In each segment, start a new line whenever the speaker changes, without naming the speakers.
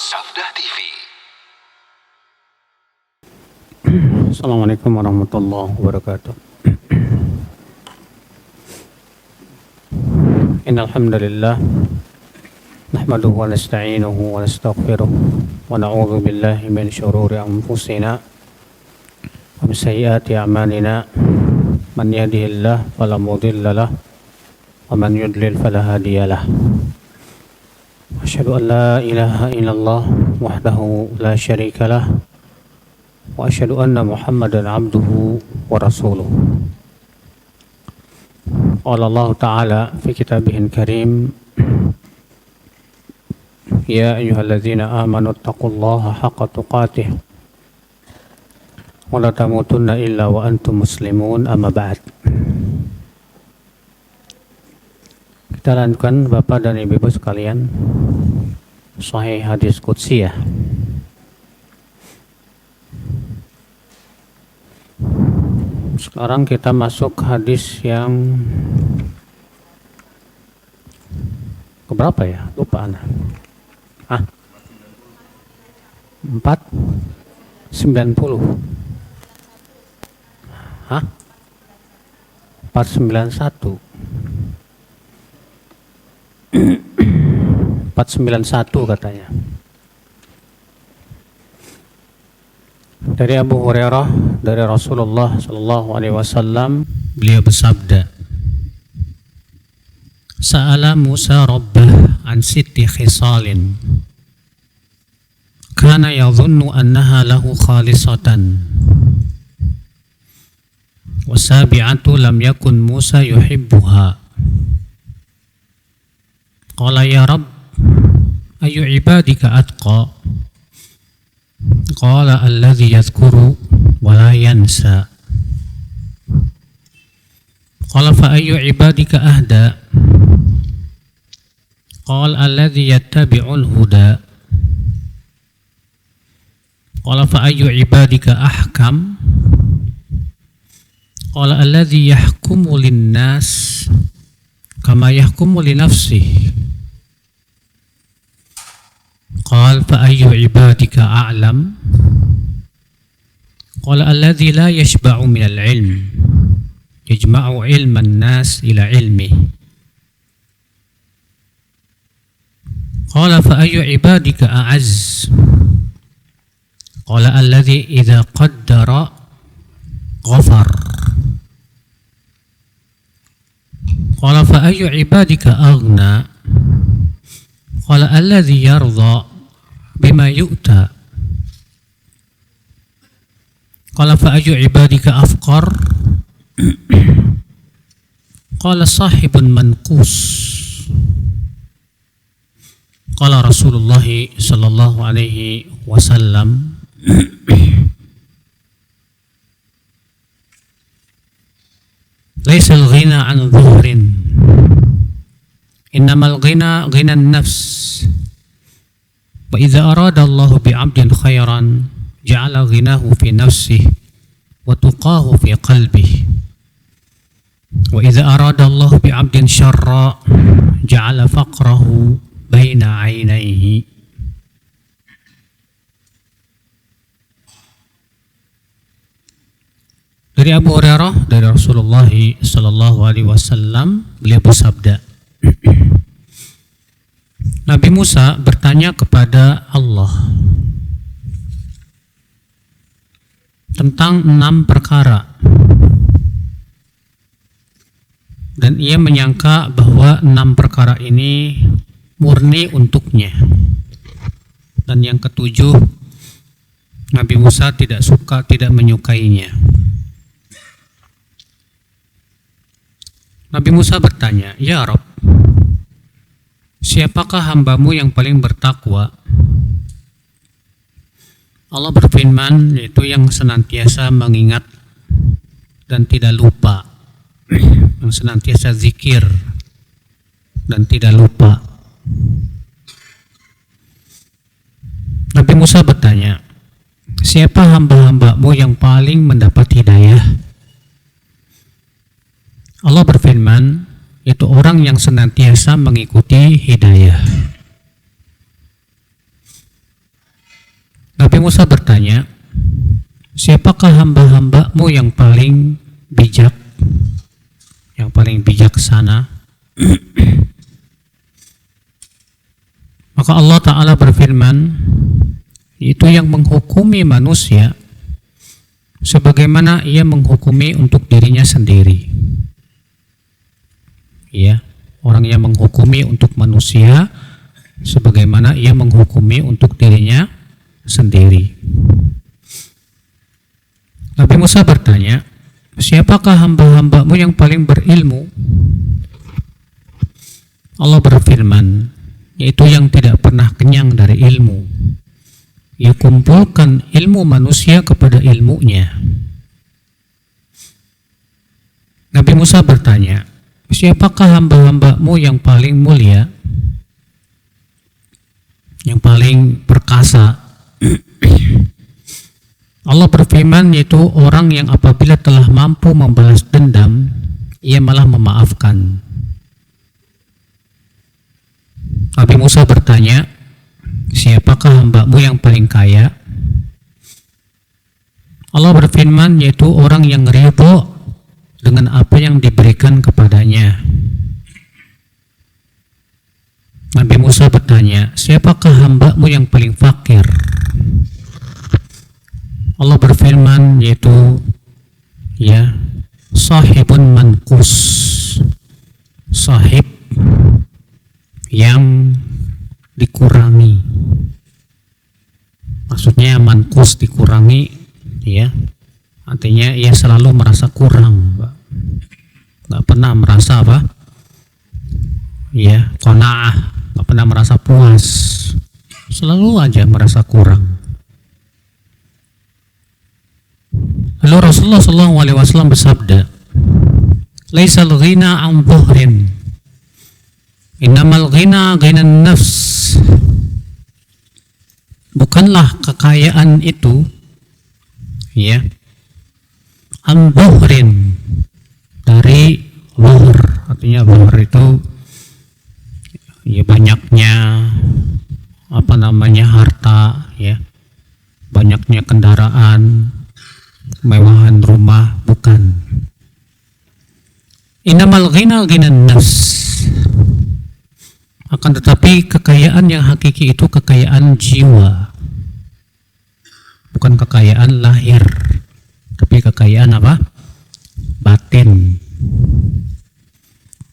Sabda TV.
Assalamualaikum warahmatullahi wabarakatuh. Innal hamdalillah nahmaduhu wa nasta'inuhu wa nastaghfiruh wa na'udzu billahi min shururi anfusina wa min sayyiati a'malina. Man yahdihillahu fala mudilla lahu wa man yudlil fala hadiya lahu. Asyhadu an la ilaha illallah wahdahu la syarika lahu wa asyhadu anna Muhammadan abduhu wa rasuluh. Qala Allah Ta'ala fi kitabihil karim, ya ayyuhalladzina amanu taqullaha haqqa tuqatih wa la tamutunna illa wa antum muslimun, amma ba'd. Kita lanjutkan Bapak dan Ibu sekalian Sahih hadis Qudsiyah. Sekarang kita masuk hadis yang keberapa ya? Lupa Ana. 490. 491. 491 katanya. Dari Abu Hurairah dari Rasulullah sallallahu alaihi wasallam, beliau bersabda, Sa'ala Musa rabbah an sitti khisalin kana yadhunnu annaha lahu khalisatan wasabi'atu lam yakun Musa yuhibbuha. Qala ya Rabb, ayu ibadika atqa? Qala alladhi yadhkuru wa la yansa. Qala fa ayu ibadika ahda? Qala alladhi yattabi'ul huda. Qala fa ayu ibadika ahkam? Qala alladhi yahkumu linnas kama yahkumu li nafsihi. Qala fa ayyu ibadika a'lam? Qala alladhi la yashba'u minal ilm yajma'u ilman nas ila ilmi. Qala fa ayyu ibadika a'azz? Qala alladhi idha qaddara ghafar. Qala fa ayyu ibadika aghna? Qala alladhi yarda bima yu'ta. Qala fa ayyu ibadika afqar? Qala sahibun manqus. Qala Rasulullah sallallahu alaihi wasallam, laisa al-ghina 'an dhuhrin, innamal ghina ghina an-nafs. Wa idza arada Allahu bi'abdin khairan ja'ala ghinahu fi nafsihi wa tuqahu fi qalbihi. Wa idza arada Allahu bi'abdin syarra ja'ala faqrahu baina 'ainaihi. Dari Abu Hurairah dari Rasulullah sallallahu alaihi wasallam, beliau bersabda, Nabi Musa bertanya kepada Allah tentang 6 perkara, dan ia menyangka bahwa 6 perkara ini murni untuknya, dan yang ketujuh Nabi Musa tidak menyukainya. Nabi Musa bertanya, ya Rabb, siapakah hambamu yang paling bertakwa? Allah berfirman, yaitu yang senantiasa mengingat dan tidak lupa, yang senantiasa zikir dan tidak lupa. Nabi Musa bertanya, siapa hamba-hambamu yang paling mendapat hidayah? Allah berfirman, itu orang yang senantiasa mengikuti hidayah. Nabi Musa bertanya, siapakah hamba-hambamu yang paling bijak, yang paling bijaksana? Maka Allah Ta'ala berfirman, itu yang menghukumi manusia sebagaimana ia menghukumi untuk dirinya sendiri. Ya, orang yang menghukumi untuk manusia sebagaimana ia menghukumi untuk dirinya sendiri. Nabi Musa bertanya, siapakah hamba-hambamu yang paling berilmu? Allah berfirman, yaitu yang tidak pernah kenyang dari ilmu. Ia kumpulkan ilmu manusia kepada ilmunya. Nabi Musa bertanya, siapakah hamba-hambamu yang paling mulia, yang paling perkasa? Allah berfirman, yaitu orang yang apabila telah mampu membalas dendam, ia malah memaafkan. Nabi Musa bertanya, siapakah hambamu yang paling kaya? Allah berfirman, yaitu orang yang ridho dengan apa yang diberikan kepadanya. Nabi Musa bertanya, siapakah hambamu yang paling fakir? Allah berfirman, yaitu sahibun mankus, sahib yang dikurangi. Maksudnya mankus dikurangi, ya, artinya ia selalu merasa kurang, nggak pernah merasa qanaah, nggak pernah merasa puas, selalu aja merasa kurang. Lalu Rasulullah SAW bersabda, laisal ghina an dhuhrin, innamal ghina ghinan nafs. Bukanlah kekayaan itu an dhuhrin, dari dhuhr, artinya dhuhr itu banyaknya harta, banyaknya kendaraan, kemewahan rumah, bukan. Innamal ghina ghinan nafs. Akan tetapi kekayaan yang hakiki itu kekayaan jiwa, bukan kekayaan lahir, tapi kekayaan batin.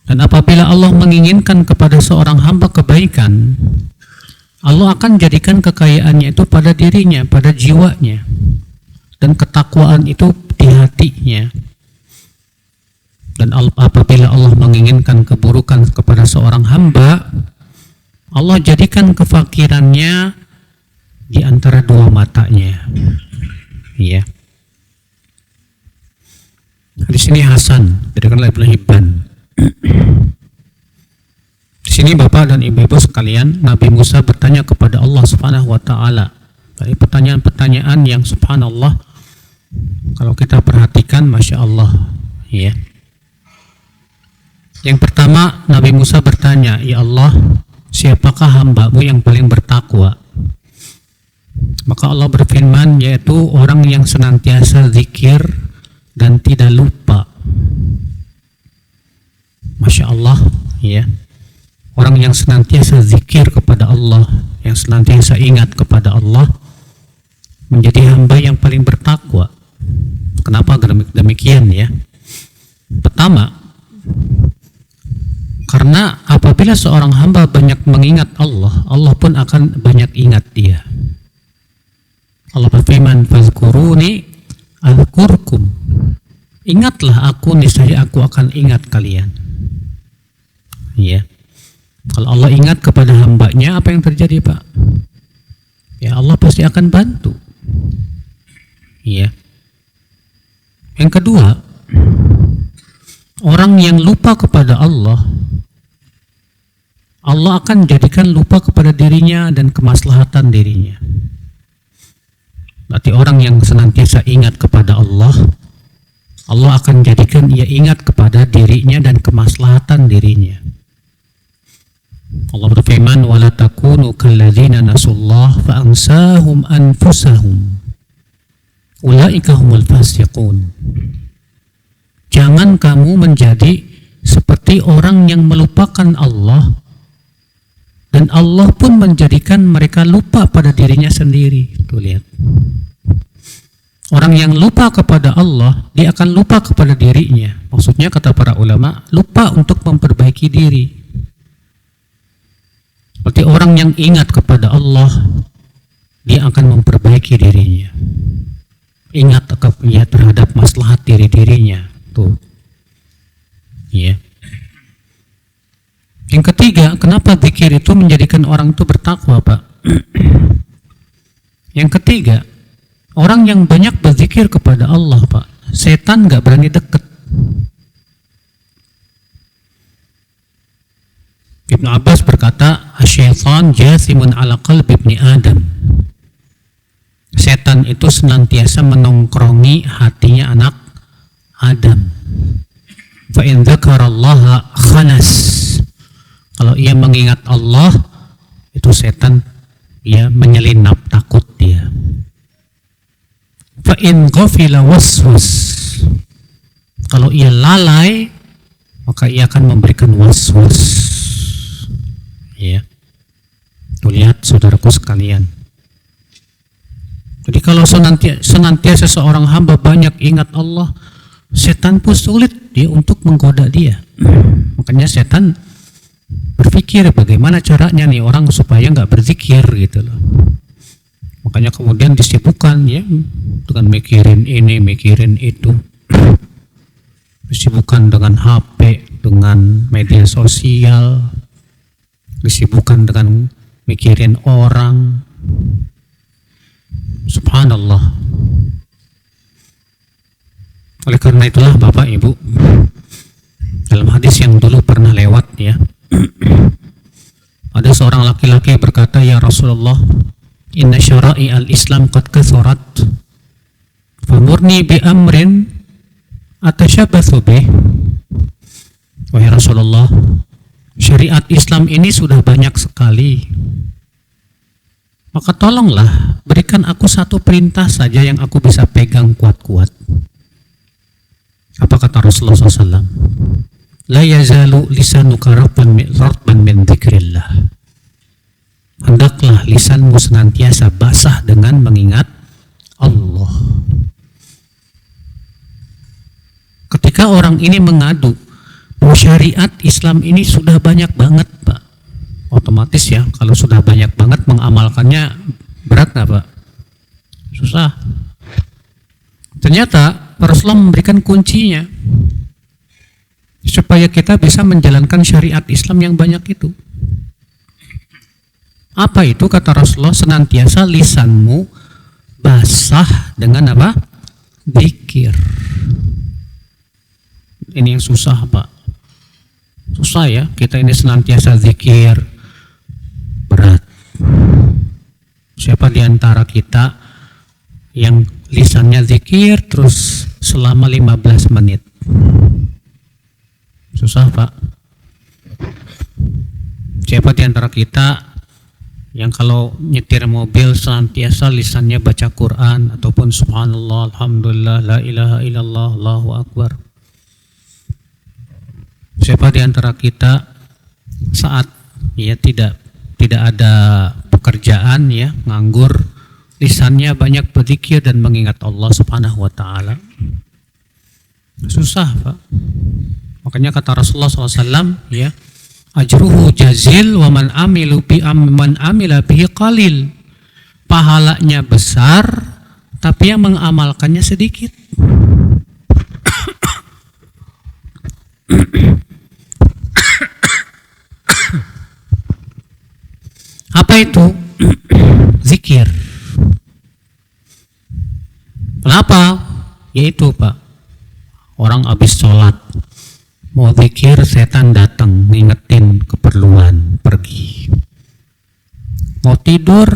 Dan apabila Allah menginginkan kepada seorang hamba kebaikan, Allah akan jadikan kekayaannya itu pada dirinya, pada jiwanya, dan ketakwaan itu di hatinya. Dan apabila Allah menginginkan keburukan kepada seorang hamba, Allah jadikan kefakirannya di antara dua matanya. Di sini Hasan, dirikan oleh Ibnu Hibban. Di sini Bapak dan Ibu-ibu sekalian, Nabi Musa bertanya kepada Allah Subhanahu wa taala. Dari pertanyaan-pertanyaan yang subhanallah, kalau kita perhatikan, masya Allah, Yang pertama, Nabi Musa bertanya, ya Allah, siapakah hambamu yang paling bertakwa? Maka Allah berfirman, yaitu orang yang senantiasa zikir dan tidak lupa. Masya Allah, orang yang senantiasa zikir kepada Allah, yang senantiasa ingat kepada Allah, menjadi hamba yang paling bertakwa. Kenapa demikian? Pertama, karena apabila seorang hamba banyak mengingat Allah, Allah pun akan banyak ingat dia. Allah berfirman, fazkuruni azkurkum. Ingatlah aku, niscaya aku akan ingat kalian. Kalau Allah ingat kepada hambanya, apa yang terjadi, Pak? Allah pasti akan bantu. Yang kedua, orang yang lupa kepada Allah, Allah akan jadikan lupa kepada dirinya dan kemaslahatan dirinya. Berarti orang yang senantiasa ingat kepada Allah, Allah akan jadikan ia ingat kepada dirinya dan kemaslahatan dirinya. Allah berfirman, "Wala takunu kalladzina nasullah fa ansahum anfusahum. Ulaika humul fasiqun." Jangan kamu menjadi seperti orang yang melupakan Allah dan Allah pun menjadikan mereka lupa pada dirinya sendiri. Tuh lihat. Orang yang lupa kepada Allah, dia akan lupa kepada dirinya. Maksudnya kata para ulama, lupa untuk memperbaiki diri. Seperti orang yang ingat kepada Allah, dia akan memperbaiki dirinya. Ingat terhadap maslahat dirinya. Tuh. Ya. Yang ketiga, kenapa zikir itu menjadikan orang itu bertakwa, Pak? Yang ketiga, orang yang banyak berzikir kepada Allah, Pak, setan gak berani deket. Ibnu Abbas berkata, "Asyaitan jathimun ala qalbi ibni Adam." Setan itu senantiasa menongkrongi hatinya anak Adam. Fa in dzakarallaha khanas. Kalau ia mengingat Allah, itu setan ya menyelinap, takut dia. Fa in ghafila waswas. Kalau ia lalai, maka ia akan memberikan waswas. Ya. Tuh lihat saudaraku sekalian. Jadi kalau senantiasa seorang hamba banyak ingat Allah, setan pun sulit dia untuk menggoda dia. Makanya setan berpikir bagaimana caranya nih orang supaya nggak berzikir gitu loh. Makanya kemudian disibukkan ya dengan mikirin ini, mikirin itu. Disibukkan dengan HP, dengan media sosial, disibukkan dengan mikirin orang. Subhanallah. Oleh karena itulah Bapak Ibu, dalam hadis yang dulu pernah lewat ya, ada seorang laki-laki berkata, "Ya Rasulullah, inna syara'i al-Islam qad kathurat, famurni bi amrin atashabbathu bih." Wahai Rasulullah, syariat Islam ini sudah banyak sekali, maka tolonglah berikan aku satu perintah saja yang aku bisa pegang kuat-kuat. Apa kata Rasulullah SAW? La yazalu lisanuka ratban min dzikrillah. Hendaklah lisanmu senantiasa basah dengan mengingat Allah. Ketika orang ini mengadu bahwa syariat Islam ini sudah banyak banget, Pak, otomatis ya kalau sudah banyak banget mengamalkannya berat nggak, Pak? Susah. Ternyata Rasulullah memberikan kuncinya supaya kita bisa menjalankan syariat Islam yang banyak itu. Apa itu kata Rasulullah? Senantiasa lisanmu basah dengan apa? Zikir. Ini yang susah, Pak. Susah ya, kita ini senantiasa zikir, berat. Siapa di antara kita yang lisannya zikir terus selama 15 menit? Susah, Pak. Siapa di antara kita yang kalau nyetir mobil senantiasa lisannya baca Quran ataupun subhanallah, alhamdulillah, la ilaha illallah, Allahu akbar? Siapa di antara kita saat ya tidak ada pekerjaan ya, nganggur, lisannya banyak berzikir dan mengingat Allah Subhanahu wa taala? Susah, Pak. Makanya kata Rasulullah SAW ya, ajruhu jazil wa man amila bihi qalil. Pahalanya besar tapi yang mengamalkannya sedikit. Apa itu? Zikir. Kenapa? Yaitu, Pak, orang habis sholat mau zikir, setan datang ngingetin keperluan, pergi. Mau tidur,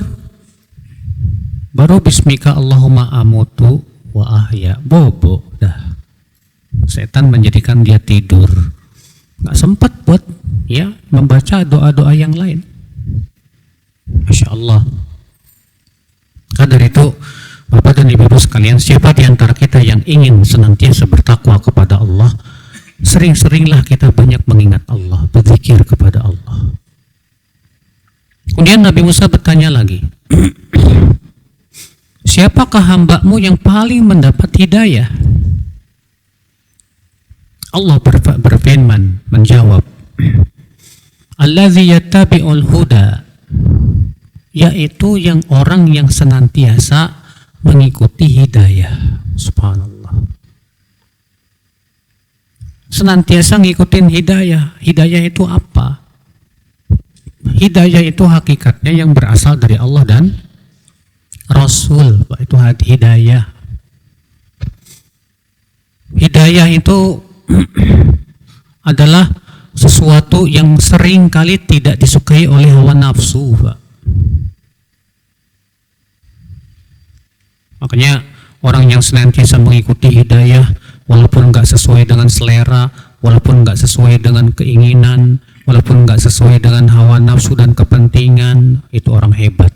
baru bismika Allahumma amutu wa ahya, bobo dah. Setan menjadikan dia tidur, nggak sempat buat ya membaca doa-doa yang lain. Masya Allah. Karena dari itu, Bapak dan Ibu sekalian, siapa di antara kita yang ingin senantiasa bertakwa kepada Allah, sering-seringlah kita banyak mengingat Allah, berzikir kepada Allah. Kemudian Nabi Musa bertanya lagi, siapakah hambamu yang paling mendapat hidayah? Allah berfirman, menjawab, allazi yattabi'ul huda, yaitu yang orang yang senantiasa mengikuti hidayah. Subhanallah. Senantiasa ngikutin hidayah. Hidayah itu apa? Hidayah itu hakikatnya yang berasal dari Allah dan Rasul. Itu hidayah. Hidayah itu adalah sesuatu yang sering kali tidak disukai oleh hawa nafsu, Pak. Makanya orang yang senantiasa mengikuti hidayah, walaupun nggak sesuai dengan selera, walaupun nggak sesuai dengan keinginan, walaupun nggak sesuai dengan hawa nafsu dan kepentingan, itu orang hebat.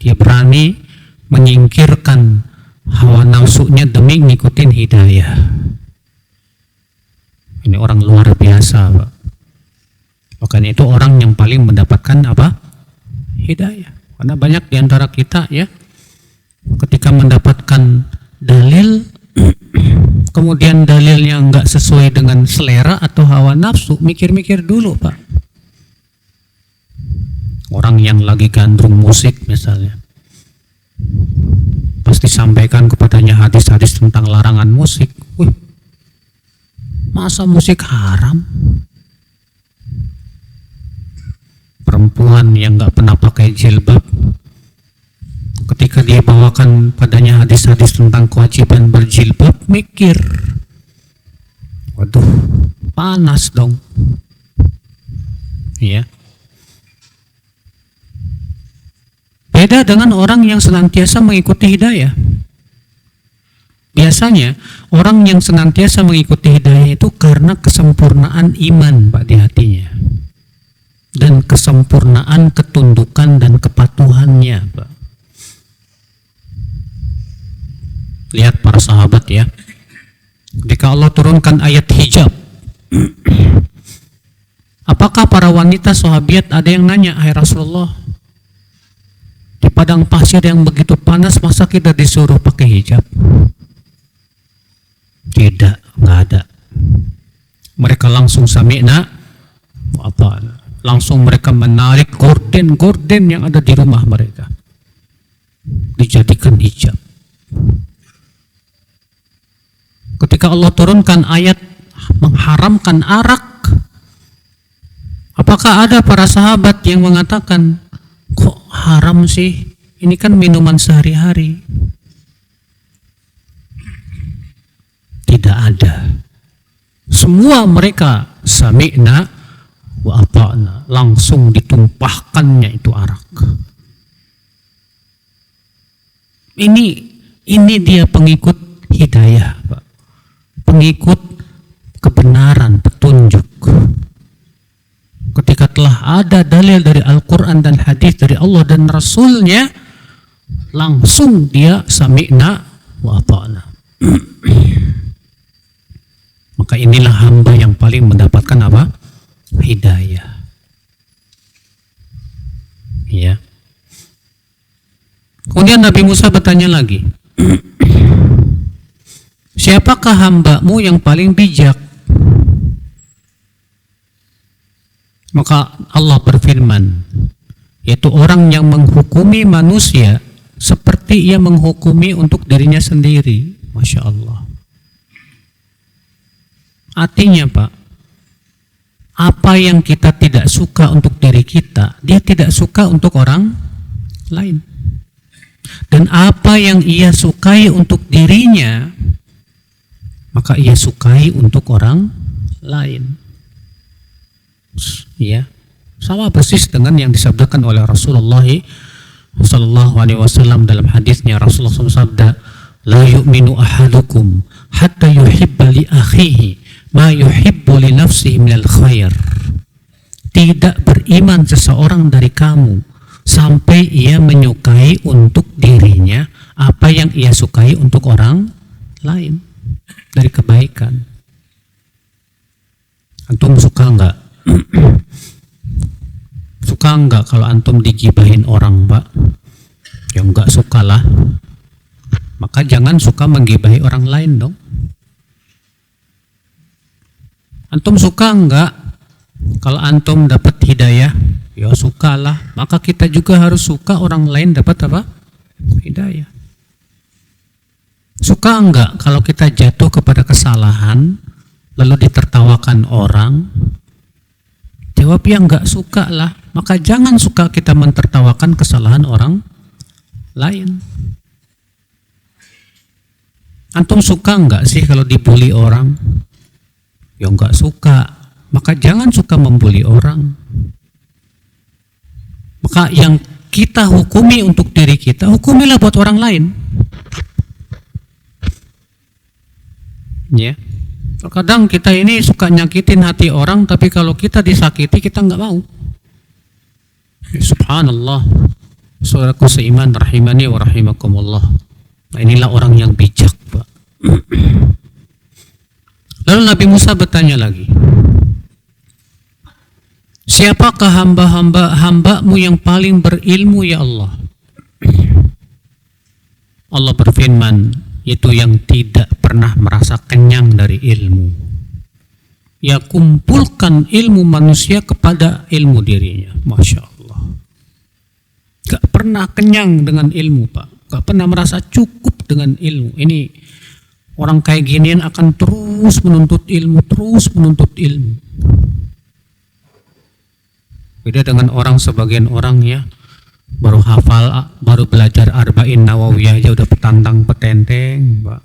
Dia berani menyingkirkan hawa nafsunya demi ngikutin hidayah. Ini orang luar biasa, Pak. Makanya itu orang yang paling mendapatkan apa? Hidayah. Karena banyak di antara kita ya, ketika mendapatkan dalil, kemudian dalilnya nggak sesuai dengan selera atau hawa nafsu, mikir-mikir dulu, Pak. Orang yang lagi gandrung musik misalnya, pasti sampaikan kepadanya hadis-hadis tentang larangan musik. Wih, masa musik haram? Perempuan yang nggak pernah pakai jilbab, ketika dia bawakan padanya hadis-hadis tentang kewajiban berjilbab, mikir, waduh, panas dong, ya. Beda dengan orang yang senantiasa mengikuti hidayah. Biasanya orang yang senantiasa mengikuti hidayah itu karena kesempurnaan iman, Pak, di hatinya, dan kesempurnaan ketundukan dan kepatuhannya, Pak. Lihat para sahabat ya, ketika Allah turunkan ayat hijab, apakah para wanita sahabiat ada yang nanya, hai Rasulullah, di padang pasir yang begitu panas masa kita disuruh pakai hijab? Tidak, nggak ada. Mereka langsung sami'na wa ata'na. Langsung mereka menarik gorden-gorden yang ada di rumah mereka, dijadikan hijab. Ketika Allah turunkan ayat mengharamkan arak, apakah ada para sahabat yang mengatakan, kok haram sih? Ini kan minuman sehari-hari. Tidak ada. Semua mereka sami'na wa ata'na, langsung ditumpahkannya itu arak. Ini dia pengikut hidayah, Pak. Pengikut kebenaran, petunjuk. Ketika telah ada dalil dari Al-Quran dan hadis dari Allah dan Rasulnya, langsung dia sami'na wa ata'na. Maka inilah hamba yang paling mendapatkan apa? Hidayah. Ya. Kemudian Nabi Musa bertanya lagi, siapakah hambamu yang paling bijak? Maka Allah berfirman, yaitu orang yang menghukumi manusia seperti ia menghukumi untuk dirinya sendiri. Masya Allah. Artinya, Pak, apa yang kita tidak suka untuk diri kita, dia tidak suka untuk orang lain. Dan apa yang ia sukai untuk dirinya, maka ia sukai untuk orang lain. Ya, sama persis dengan yang disabdakan oleh Rasulullah Sallallahu Alaihi Wasallam dalam hadisnya. Rasulullah SAW sabda, la yu'minu ahadukum hatta yuhibba li akhihi ma yuhibbu li nafsihi minal khair. Tidak beriman seseorang dari kamu sampai ia menyukai untuk dirinya apa yang ia sukai untuk orang lain dari kebaikan. Antum suka enggak? Suka enggak kalau antum digibahin orang, Pak? Ya enggak sukalah. Maka jangan suka menggibahi orang lain dong. Antum suka enggak kalau antum dapat hidayah? Ya sukalah. Maka kita juga harus suka orang lain dapat apa? Hidayah. Suka enggak kalau kita jatuh kepada kesalahan lalu ditertawakan orang? Jawab ya enggak suka lah. Maka jangan suka kita mentertawakan kesalahan orang lain. Antum suka enggak sih kalau dibully orang? Ya enggak suka. Maka jangan suka membuli orang. Maka yang kita hukumi untuk diri kita, hukumilah buat orang lain. Ya. Terkadang kita ini suka nyakitin hati orang, tapi kalau kita disakiti kita enggak mau. Ya, subhanallah. Saudaraku seiman rahimani wa rahimakumullah. Nah, inilah orang yang bijak, Pak. Lalu Nabi Musa bertanya lagi, siapakah hamba-hambamu yang paling berilmu ya Allah? Allah berfirman, itu yang tidak pernah merasa kenyang dari ilmu. Ya kumpulkan ilmu manusia kepada ilmu dirinya. Masya Allah. Gak pernah kenyang dengan ilmu, Pak. Gak pernah merasa cukup dengan ilmu. Ini orang kayak ginian akan terus menuntut ilmu, Beda dengan orang, sebagian orang ya baru hafal, baru belajar Arba'in Nawawiyah aja udah petantang petenteng, Pak.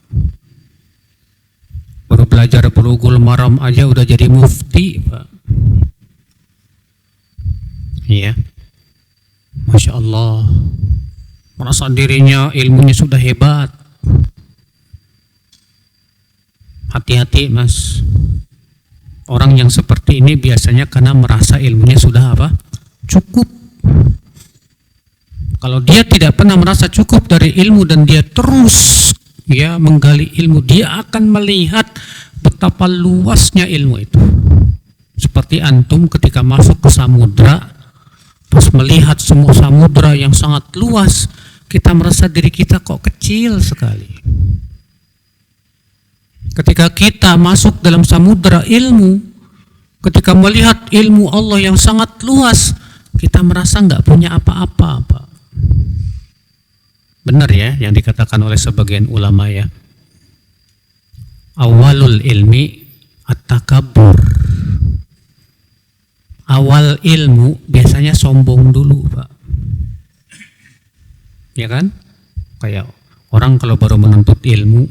Baru belajar Bulughul Maram aja udah jadi mufti, Pak. Iya. Masya Allah. Merasa dirinya ilmunya sudah hebat. Hati-hati, Mas. Orang yang seperti ini biasanya karena merasa ilmunya sudah apa? Cukup. Kalau dia tidak pernah merasa cukup dari ilmu dan dia terus ya menggali ilmu, dia akan melihat betapa luasnya ilmu itu. Seperti antum ketika masuk ke samudra, pas melihat semua samudra yang sangat luas, kita merasa diri kita kok kecil sekali. Ketika kita masuk dalam samudra ilmu, ketika melihat ilmu Allah yang sangat luas, kita merasa nggak punya apa-apa, Pak. Benar ya yang dikatakan oleh sebagian ulama ya. Awalul ilmi at-takabbur. Awal ilmu biasanya sombong dulu, Pak. Ya kan? Kayak orang kalau baru menuntut ilmu,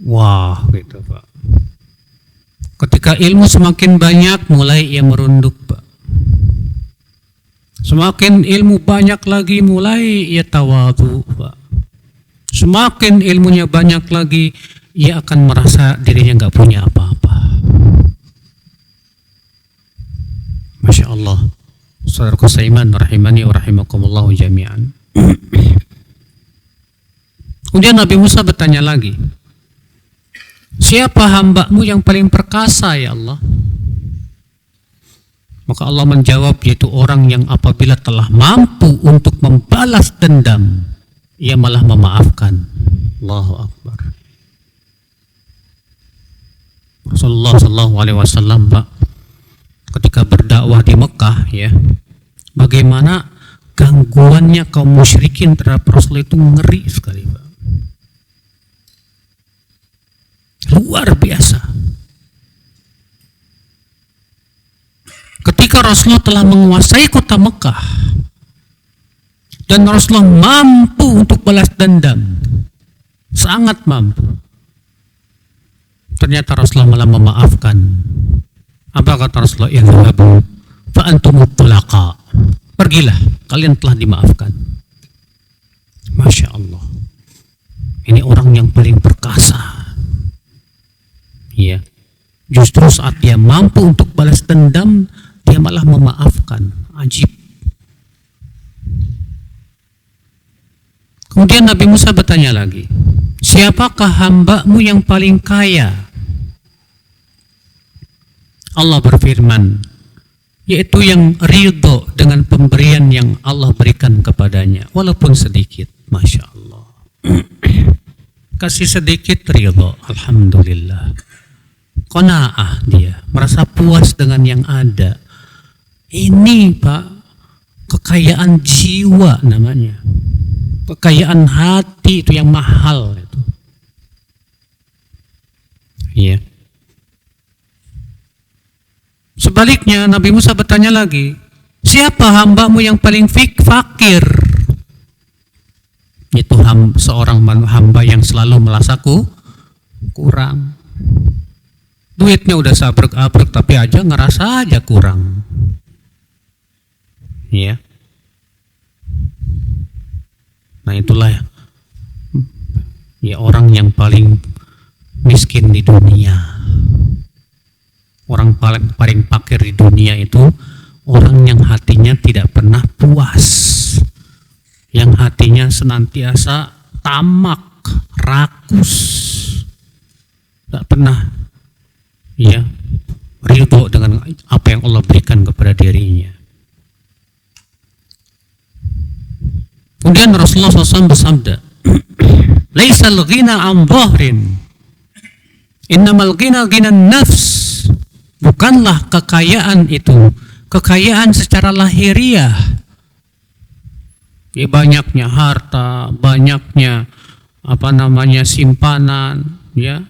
wah gitu, Pak. Ketika ilmu semakin banyak, mulai ia merunduk, Pak. Semakin ilmu banyak lagi, mulai ia tawadhu, Pak. Semakin ilmunya banyak lagi, ia akan merasa dirinya nggak punya apa-apa. Masya Allah. Saudaraku seiman rahimani wa rahimakumullahu jami'an. Kemudian Nabi Musa bertanya lagi, siapa hambamu yang paling perkasa ya Allah? Maka Allah menjawab, yaitu orang yang apabila telah mampu untuk membalas dendam, ia malah memaafkan. Allahu Akbar. Rasulullah SAW, Pak, ketika berdakwah di Mekah ya, bagaimana gangguannya kaum musyrikin terhadap Rasul itu ngeri sekali, Pak. Luar biasa. Ketika Rasulullah telah menguasai kota Mekah dan Rasulullah mampu untuk balas dendam, sangat mampu, ternyata Rasulullah malah memaafkan. Apa kata Rasulullah? Idhabu fa antumut tulaqa. Pergilah, kalian telah dimaafkan. Masya Allah. Ini orang yang paling perkasa. Ya, justru saat dia mampu untuk balas dendam, dia malah memaafkan. Ajib. Kemudian Nabi Musa bertanya lagi, siapakah hambamu yang paling kaya? Allah berfirman, yaitu yang ridho dengan pemberian yang Allah berikan kepadanya, walaupun sedikit. Masya Allah. Kasih sedikit ridho, alhamdulillah. Qanaah, dia merasa puas dengan yang ada. Ini Pak, kekayaan jiwa namanya, kekayaan hati, itu yang mahal itu. Iya. Sebaliknya Nabi Musa bertanya lagi, siapa hambamu yang paling fakir? Itu seorang hamba yang selalu merasa kurang. Duitnya udah sabrek-abrek tapi aja ngerasa aja kurang. Ya. Nah itulah ya orang yang paling miskin di dunia. Orang paling fakir di dunia itu orang yang hatinya tidak pernah puas, yang hatinya senantiasa tamak, rakus, tidak pernah ya ridho dengan apa yang Allah berikan kepada dirinya. Kemudian Rasulullah SAW bersabda, "Laisal ghina an dhahrin, innamal ghina ghinan nafs." Bukanlah kekayaan itu kekayaan secara lahiriah. Ya, banyaknya harta, banyaknya simpanan, ya,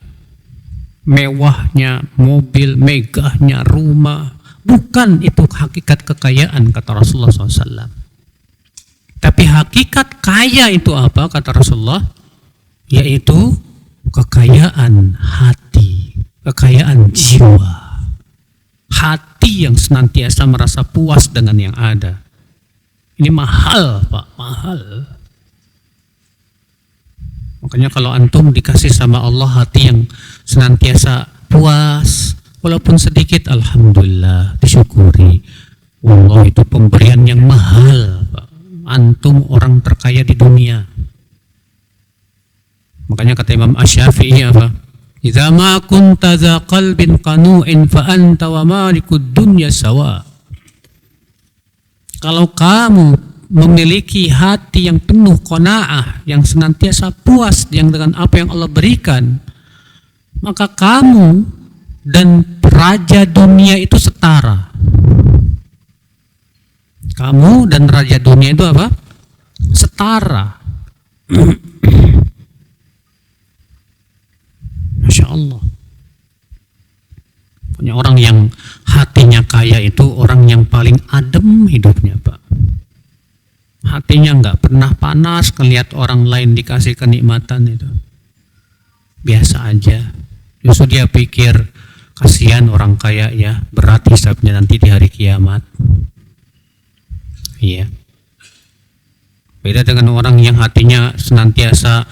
mewahnya mobil, megahnya rumah. Bukan itu hakikat kekayaan, kata Rasulullah SAW. Tapi hakikat kaya itu apa, kata Rasulullah? Yaitu kekayaan hati, kekayaan jiwa. Hati yang senantiasa merasa puas dengan yang ada. Ini mahal Pak, mahal. Makanya kalau antum dikasih sama Allah hati yang senantiasa puas, walaupun sedikit, alhamdulillah, disyukuri. Wallah, itu pemberian yang mahal Pak. Antum orang terkaya di dunia. Makanya kata Imam Asy-Syafi'i apa? Idza ma kunta dza qalbin qanu'in fa anta wa malikud dunya sawa. Kalau kamu memiliki hati yang penuh qanaah, yang senantiasa puas dengan apa yang Allah berikan, maka kamu dan raja dunia itu setara. Kamu dan raja dunia itu apa? Setara. Masya Allah. Punya orang yang hatinya kaya itu orang yang paling adem hidupnya Pak. Hatinya nggak pernah panas ngelihat orang lain dikasih kenikmatan itu. Biasa aja. Justru dia pikir kasihan orang kaya ya, berat hisabnya nanti di hari kiamat. Iya. Beda dengan orang yang hatinya senantiasa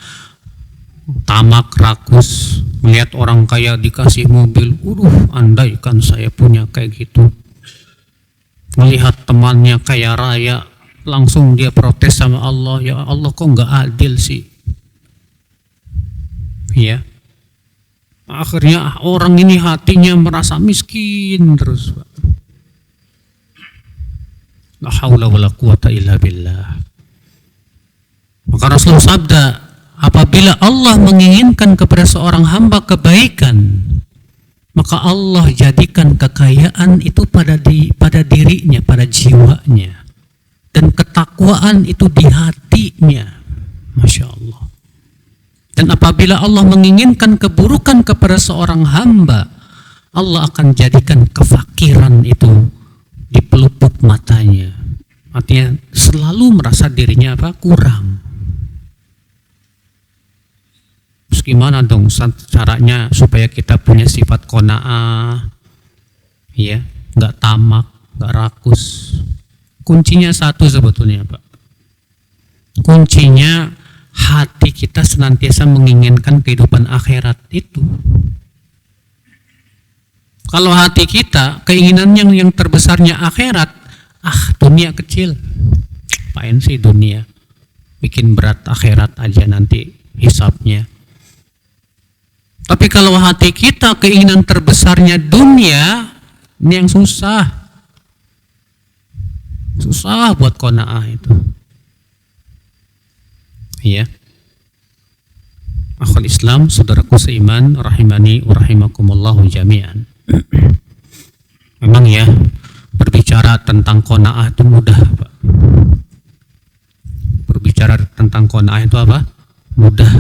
tamak, rakus, melihat orang kaya dikasih mobil, andaikan saya punya kayak gitu. Melihat temannya kaya raya, langsung dia protes sama Allah, ya Allah kok nggak adil sih. Ya, akhirnya orang ini hatinya merasa miskin terus. La haula wala quwata illa billah. Maka Rasulullah sabda, apabila Allah menginginkan kepada seorang hamba kebaikan, maka Allah jadikan kekayaan itu pada dirinya, pada jiwanya, dan ketakwaan itu di hatinya. Masya Allah. Dan apabila Allah menginginkan keburukan kepada seorang hamba, Allah akan jadikan kefakiran itu di pelupuk matanya. Artinya selalu merasa dirinya kurang. Gimana dong caranya supaya kita punya sifat qanaah, ya, nggak tamak, nggak rakus? Kuncinya satu sebetulnya Pak. Kuncinya hati kita senantiasa menginginkan kehidupan akhirat itu. Kalau hati kita keinginannya yang terbesarnya akhirat, dunia kecil, apain sih dunia, bikin berat, akhirat aja nanti hisabnya. Tapi kalau hati kita keinginan terbesarnya dunia, ini yang susah buat qanaah itu. Iya. Akhul Islam, saudaraku seiman, rahimani wa rahimakumullahu jami'an. Memang ya, berbicara tentang qanaah itu mudah, Pak. Berbicara tentang qanaah itu apa? Mudah.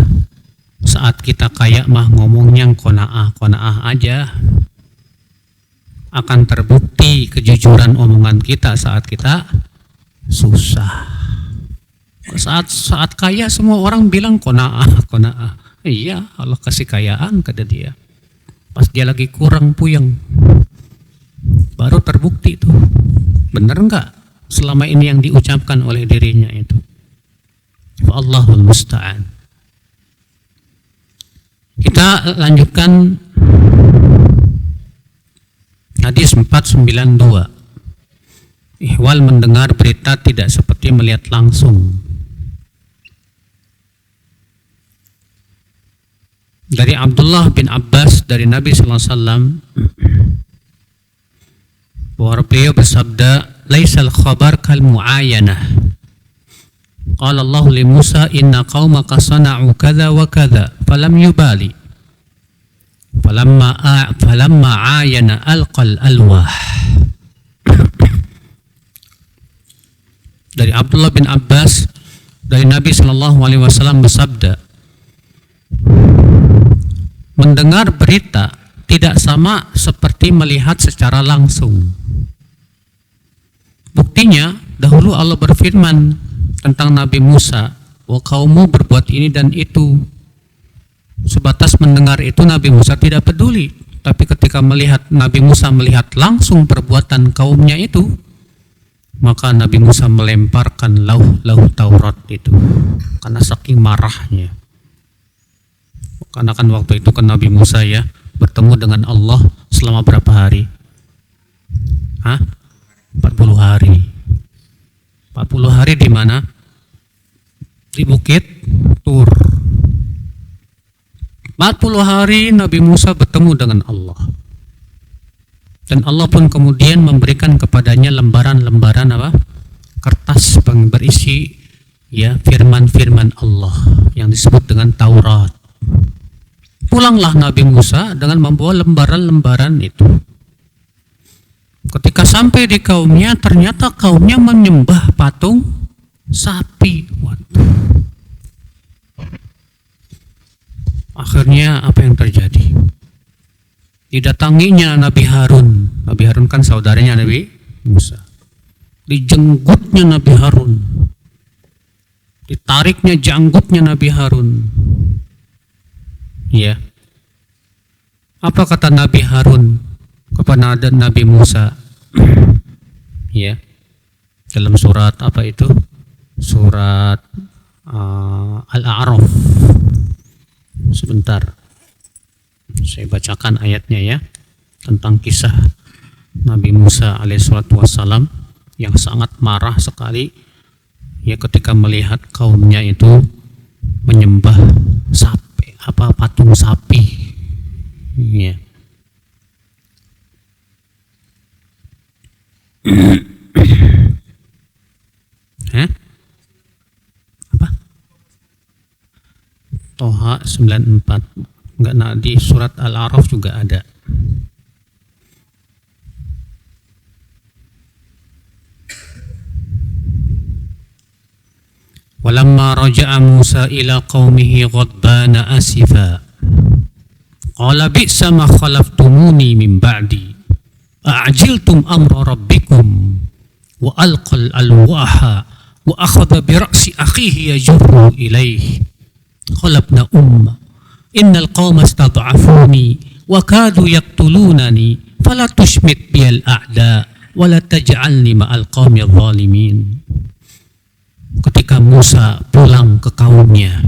Saat kita kaya mah ngomongnya qanaah aja. Akan terbukti kejujuran omongan kita saat kita susah. Saat kaya semua orang bilang qanaah. Iya, Allah kasih kayaan kepada dia. Pas dia lagi kurang puyeng, baru terbukti itu. Benar enggak selama ini yang diucapkan oleh dirinya itu? Allahul musta'an. Kita lanjutkan hadis 492. Ihwal mendengar berita tidak seperti melihat langsung. Dari Abdullah bin Abbas dari Nabi sallallahu alaihi wasallam bahwa beliau bersabda, "Laisal khabar kal mu'ayanah." Qala Allah li Musa, "Inna qaumaka sana'u kadza wa kadza, falam yubali. Falamma ayana alqal alwah." Dari Abdullah bin Abbas dari Nabi sallallahu alaihi wasallam bersabda, mendengar berita tidak sama seperti melihat secara langsung. Buktinya, dahulu Allah berfirman tentang Nabi Musa, "Wa kaummu berbuat ini dan itu." Sebatas mendengar itu Nabi Musa tidak peduli, tapi ketika melihat Nabi Musa melihat langsung perbuatan kaumnya itu, maka Nabi Musa melemparkan lauh Taurat itu karena saking marahnya. Karena kan waktu itu kan Nabi Musa ya bertemu dengan Allah selama berapa hari? 40 hari. 40 hari di mana? Di Bukit Tur. 40 hari Nabi Musa bertemu dengan Allah. Dan Allah pun kemudian memberikan kepadanya lembaran-lembaran apa? Kertas yang berisi ya firman-firman Allah yang disebut dengan Taurat. Pulanglah Nabi Musa dengan membawa lembaran-lembaran itu. Ketika sampai di kaumnya, ternyata kaumnya menyembah patung sapi. Waduh. Akhirnya apa yang terjadi? Didatanginya Nabi Harun. Nabi Harun kan saudaranya Nabi Musa. Dijenggutnya Nabi Harun. Ditariknya janggutnya Nabi Harun. Ya. Apa kata Nabi Harun kepada Nabi Musa? Ya. Dalam surat apa itu? Surat Al-A'raf. Sebentar. Saya bacakan ayatnya ya. Tentang kisah Nabi Musa alaihissalatu wassalam yang sangat marah sekali ya ketika melihat kaumnya itu menyembah sapi, patung sapi. Ya. Apa? Toha 94. Enggak, di surat Al-A'raf juga ada. Walamma raja'a Musa ila qaumihi ghadbana asifa qala bi'sa ma khalaftumuni min ba'di a'jiltum amra rabbikum wa alqal alwaha wa akhadha bi ra'si akhihi yajurru ilayhi qala ibna umma innal qauma istad'afuni wa kadu yaqtulunani fala tushmit bil a'da wa la taj'alni ma'al qaumil zalimin. Ketika Musa pulang ke kaumnya,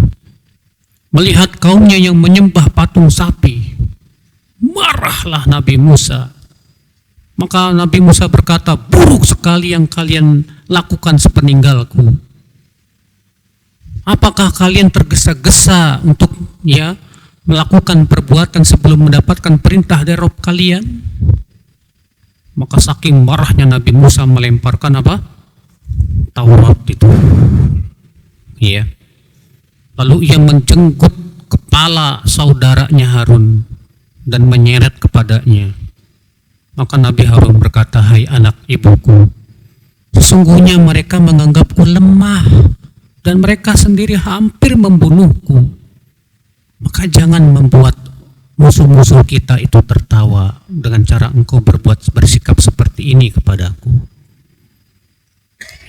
melihat kaumnya yang menyembah patung sapi,
Marahlah Nabi Musa. Maka Nabi Musa berkata, buruk sekali yang kalian lakukan sepeninggalku. Apakah kalian tergesa-gesa untuk melakukan perbuatan sebelum mendapatkan perintah dari Rabb kalian? Maka saking marahnya Nabi Musa melemparkan apa? Taurat itu. Iya. Lalu ia menjenggut kepala saudaranya Harun dan menyeret kepadanya. Maka Nabi Harun berkata, hai anak ibuku, sesungguhnya mereka menganggapku lemah dan mereka sendiri hampir membunuhku. Maka jangan membuat musuh-musuh kita itu tertawa dengan cara engkau bersikap seperti ini kepadaku.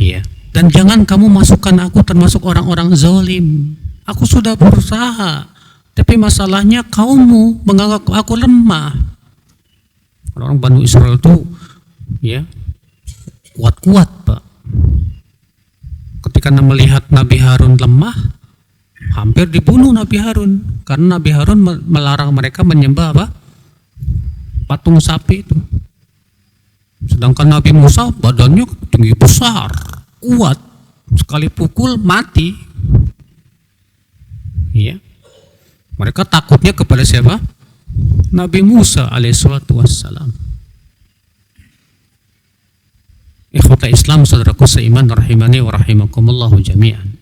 Iya. Dan jangan kamu masukkan aku termasuk orang-orang zalim. Aku sudah berusaha, tapi masalahnya kaummu menganggap aku lemah. Orang Bani Israel itu kuat-kuat, Pak. Ketika melihat Nabi Harun lemah, hampir dibunuh Nabi Harun, karena Nabi Harun melarang mereka menyembah apa? Patung sapi itu. Sedangkan Nabi Musa badannya tinggi besar, kuat, sekali pukul mati. Iya. Mereka takutnya kepada siapa? Nabi Musa alaihissalatu wassalam. Ikhwata Islam, saudaraku seiman, rahimani wa rahimakumullahu jami'an.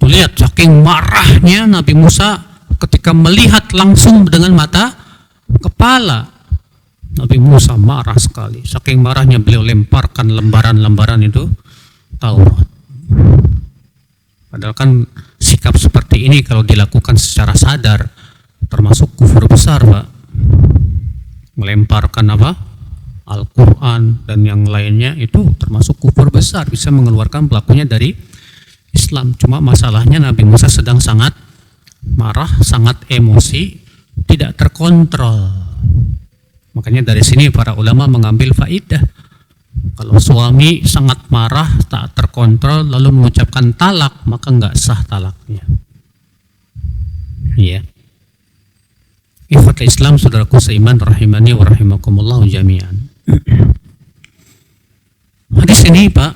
Lihat saking marahnya Nabi Musa ketika melihat langsung dengan mata kepala. Nabi Musa marah sekali. Saking marahnya beliau lemparkan lembaran-lembaran itu Taurat. Padahal kan sikap seperti ini kalau dilakukan secara sadar termasuk kufur besar, Pak. Melemparkan apa? Al-Quran dan yang lainnya itu termasuk kufur besar, bisa mengeluarkan pelakunya dari Islam. Cuma masalahnya Nabi Musa sedang sangat marah, sangat emosi, tidak terkontrol. Makanya dari sini para ulama mengambil faidah. Kalau suami sangat marah, tak terkontrol, lalu mengucapkan talak, maka enggak sah talaknya. Iya. Ikhwatul Islam, saudaraku seiman, rahimani wa rahimakumullah jami'an. Hadis ini, Pak,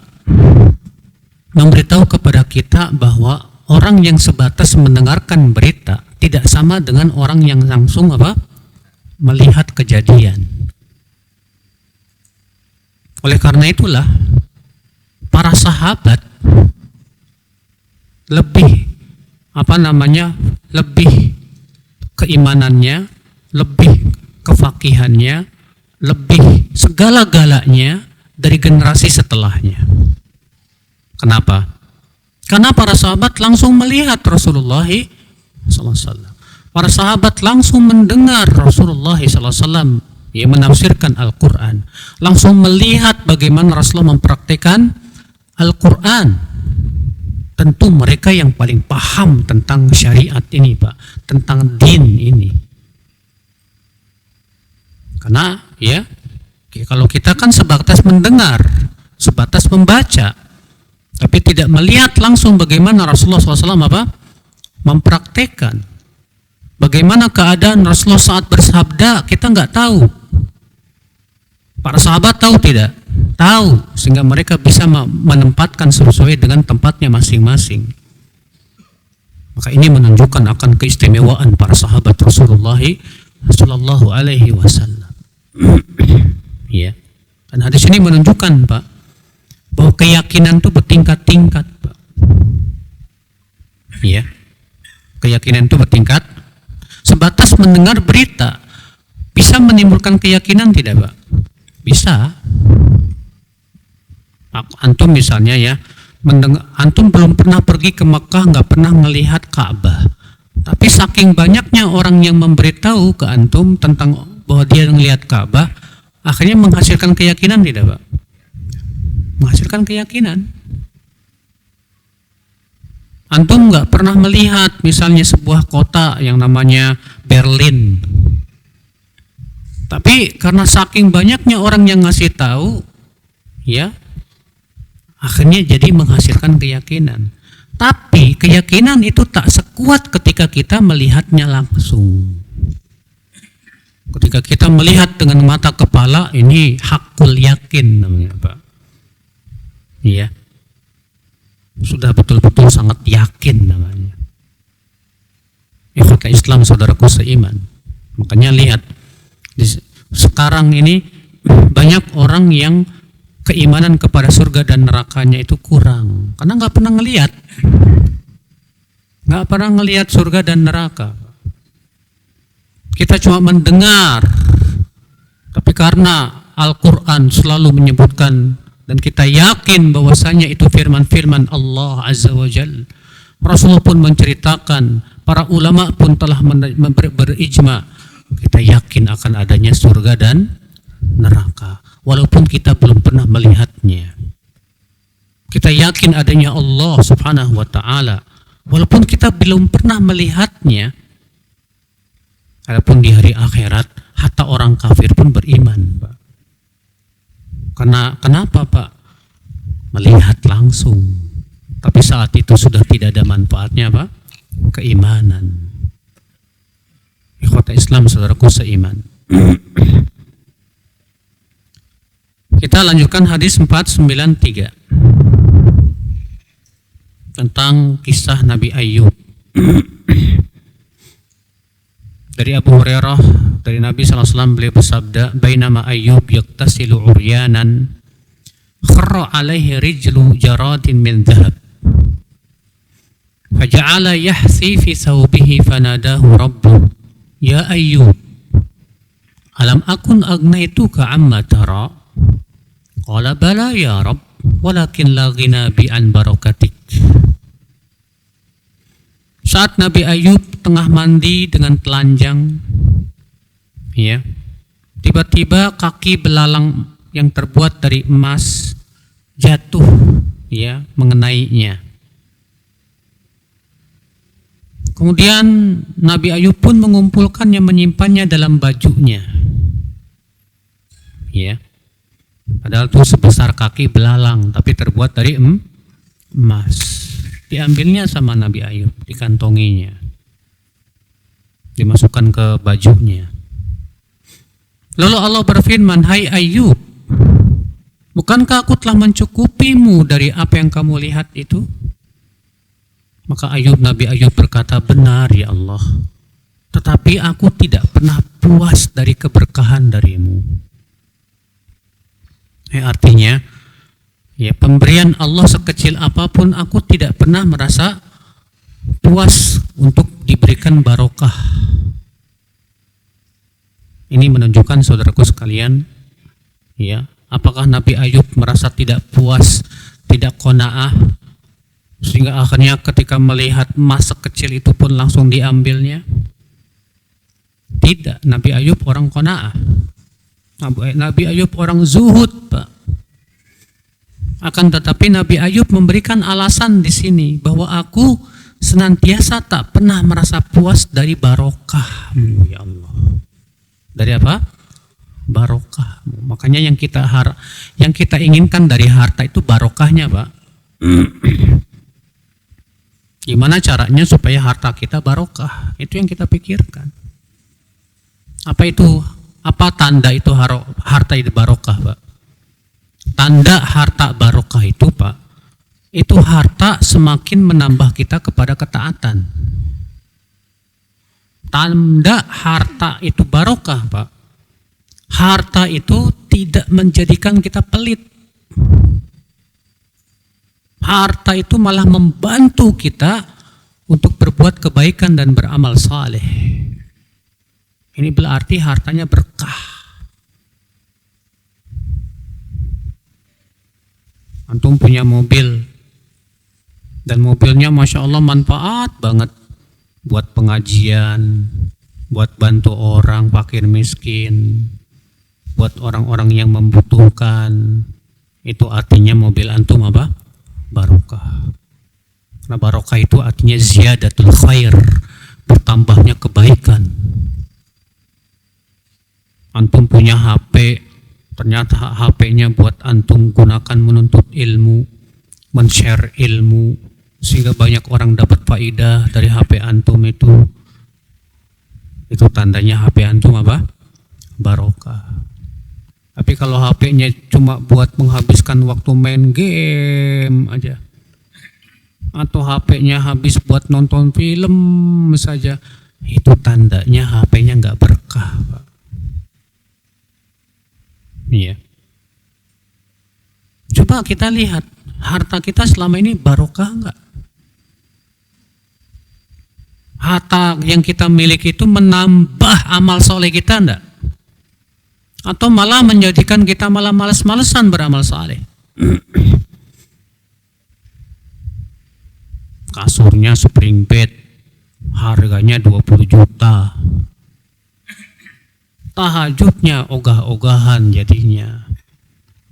memberitahu kepada kita bahwa orang yang sebatas mendengarkan berita tidak sama dengan orang yang langsung apa? Melihat kejadian. Oleh karena itulah para sahabat lebih lebih keimanannya, lebih kefakihannya, lebih segala-galanya dari generasi setelahnya. Kenapa? Karena para sahabat langsung melihat Rasulullah SAW. Para sahabat langsung mendengar Rasulullah SAW yang menafsirkan Al-Quran, langsung melihat bagaimana Rasulullah mempraktikkan Al-Quran. Tentu mereka yang paling paham tentang syariat ini, Pak, tentang din ini. Karena kalau kita kan sebatas mendengar, sebatas membaca, tapi tidak melihat langsung bagaimana Rasulullah SAW mempraktekkan. Bagaimana keadaan Rasulullah saat bersabda, kita nggak tahu. Para sahabat tahu tidak? Tahu, sehingga mereka bisa menempatkan sesuai dengan tempatnya masing-masing. Maka ini menunjukkan akan keistimewaan para sahabat Rasulullah Sallallahu Alaihi Wasallam. Ya. Dan hadis ini menunjukkan, Pak, bahwa keyakinan itu bertingkat-tingkat, Pak. Ya. Keyakinan itu bertingkat. Sebatas mendengar berita bisa menimbulkan keyakinan tidak, Pak? Bisa. Antum misalnya antum belum pernah pergi ke Mekah, nggak pernah melihat Ka'bah. Tapi saking banyaknya orang yang memberitahu ke antum tentang bahwa dia melihat Ka'bah, akhirnya menghasilkan keyakinan tidak, Pak? Menghasilkan keyakinan. Antum nggak pernah melihat misalnya sebuah kota yang namanya Berlin. Tapi karena saking banyaknya orang yang ngasih tahu, akhirnya jadi menghasilkan keyakinan. Tapi keyakinan itu tak sekuat ketika kita melihatnya langsung. Ketika kita melihat dengan mata kepala, ini hakul yakin namanya, Pak. Iya. Sudah betul-betul sangat yakin namanya. Ikhwata Islam, saudaraku seiman. Makanya lihat, sekarang ini banyak orang yang keimanan kepada surga dan nerakanya itu kurang. Karena nggak pernah ngelihat. Nggak pernah ngelihat surga dan neraka. Kita cuma mendengar. Tapi karena Al-Quran selalu menyebutkan dan kita yakin bahwasanya itu firman-firman Allah Azza wa Jalla. Rasulullah pun menceritakan, para ulama pun telah berijma. Kita yakin akan adanya surga dan neraka. Walaupun kita belum pernah melihatnya. Kita yakin adanya Allah Subhanahu wa Ta'ala. Walaupun kita belum pernah melihatnya. Adapun di hari akhirat, hatta orang kafir pun beriman, Pak. Kenapa, Pak? Melihat langsung. Tapi saat itu sudah tidak ada manfaatnya, Pak. Keimanan. Ikhwata Islam, saudaraku seiman. Kita lanjutkan hadis 493 tentang kisah Nabi Ayub. Dari Abu Hurairah, dari Nabi SAW, beliau bersabda, "Bainama Ayyub yaktasilu uryanan, kharra alaihi rijlu jaradin min dhahab. Faja'ala yahsi fi thawbihi fanadahu rabbuh, ya Ayyub, alam akun agnaituka amma tara? Qala bala ya Rabb, walakin la ghina bi an barakatik." Saat Nabi Ayub tengah mandi dengan telanjang, ya, tiba-tiba kaki belalang yang terbuat dari emas jatuh, ya, mengenainya. Kemudian Nabi Ayub pun mengumpulkannya, menyimpannya dalam bajunya, ya. Padahal itu sebesar kaki belalang, tapi terbuat dari emas. Diambilnya sama Nabi Ayub, dikantonginya, dimasukkan ke bajunya. Lalu Allah berfirman, "Hai Ayub, bukankah aku telah mencukupimu dari apa yang kamu lihat itu?" Maka Nabi Ayub berkata, "Benar ya Allah, tetapi aku tidak pernah puas dari keberkahan darimu." Artinya, ya, pemberian Allah sekecil apapun aku tidak pernah merasa puas untuk diberikan barokah. Ini menunjukkan, saudaraku sekalian, ya, apakah Nabi Ayub merasa tidak puas, tidak qanaah, sehingga akhirnya ketika melihat emas sekecil itu pun langsung diambilnya? Tidak, Nabi Ayub orang qanaah. Nabi Ayub orang zuhud, Pak. Akan tetapi Nabi Ayub memberikan alasan di sini bahwa aku senantiasa tak pernah merasa puas dari barokahmu, ya Allah. Dari apa? Barokahmu. Makanya yang kita inginkan dari harta itu barokahnya, Pak. Gimana caranya supaya harta kita barokah? Itu yang kita pikirkan. Apa tanda itu harta itu barokah, Pak? Tanda harta barokah itu, Pak, itu harta semakin menambah kita kepada ketaatan. Tanda harta itu barokah, Pak, harta itu tidak menjadikan kita pelit. Harta itu malah membantu kita untuk berbuat kebaikan dan beramal saleh. Ini berarti hartanya berkah. Antum punya mobil, dan mobilnya Masya Allah manfaat banget buat pengajian, buat bantu orang fakir miskin, buat orang-orang yang membutuhkan. Itu artinya mobil antum apa? Barokah. Nah, barokah itu artinya ziyadatul khair, bertambahnya kebaikan. Antum punya HP, ternyata HP-nya buat antum gunakan menuntut ilmu, men-share ilmu, sehingga banyak orang dapat faidah dari HP antum itu tandanya HP antum apa? barokah. Tapi kalau HP-nya cuma buat menghabiskan waktu main game aja, atau HP-nya habis buat nonton film saja, itu tandanya HP-nya nggak berkah, Pak. Iya. Coba kita lihat harta kita selama ini barokah nggak? Harta yang kita miliki itu menambah amal soleh kita enggak? Atau malah menjadikan kita malah malas-malesan beramal soleh? Kasurnya spring bed, harganya 20 juta. Tahajudnya ogah-ogahan jadinya.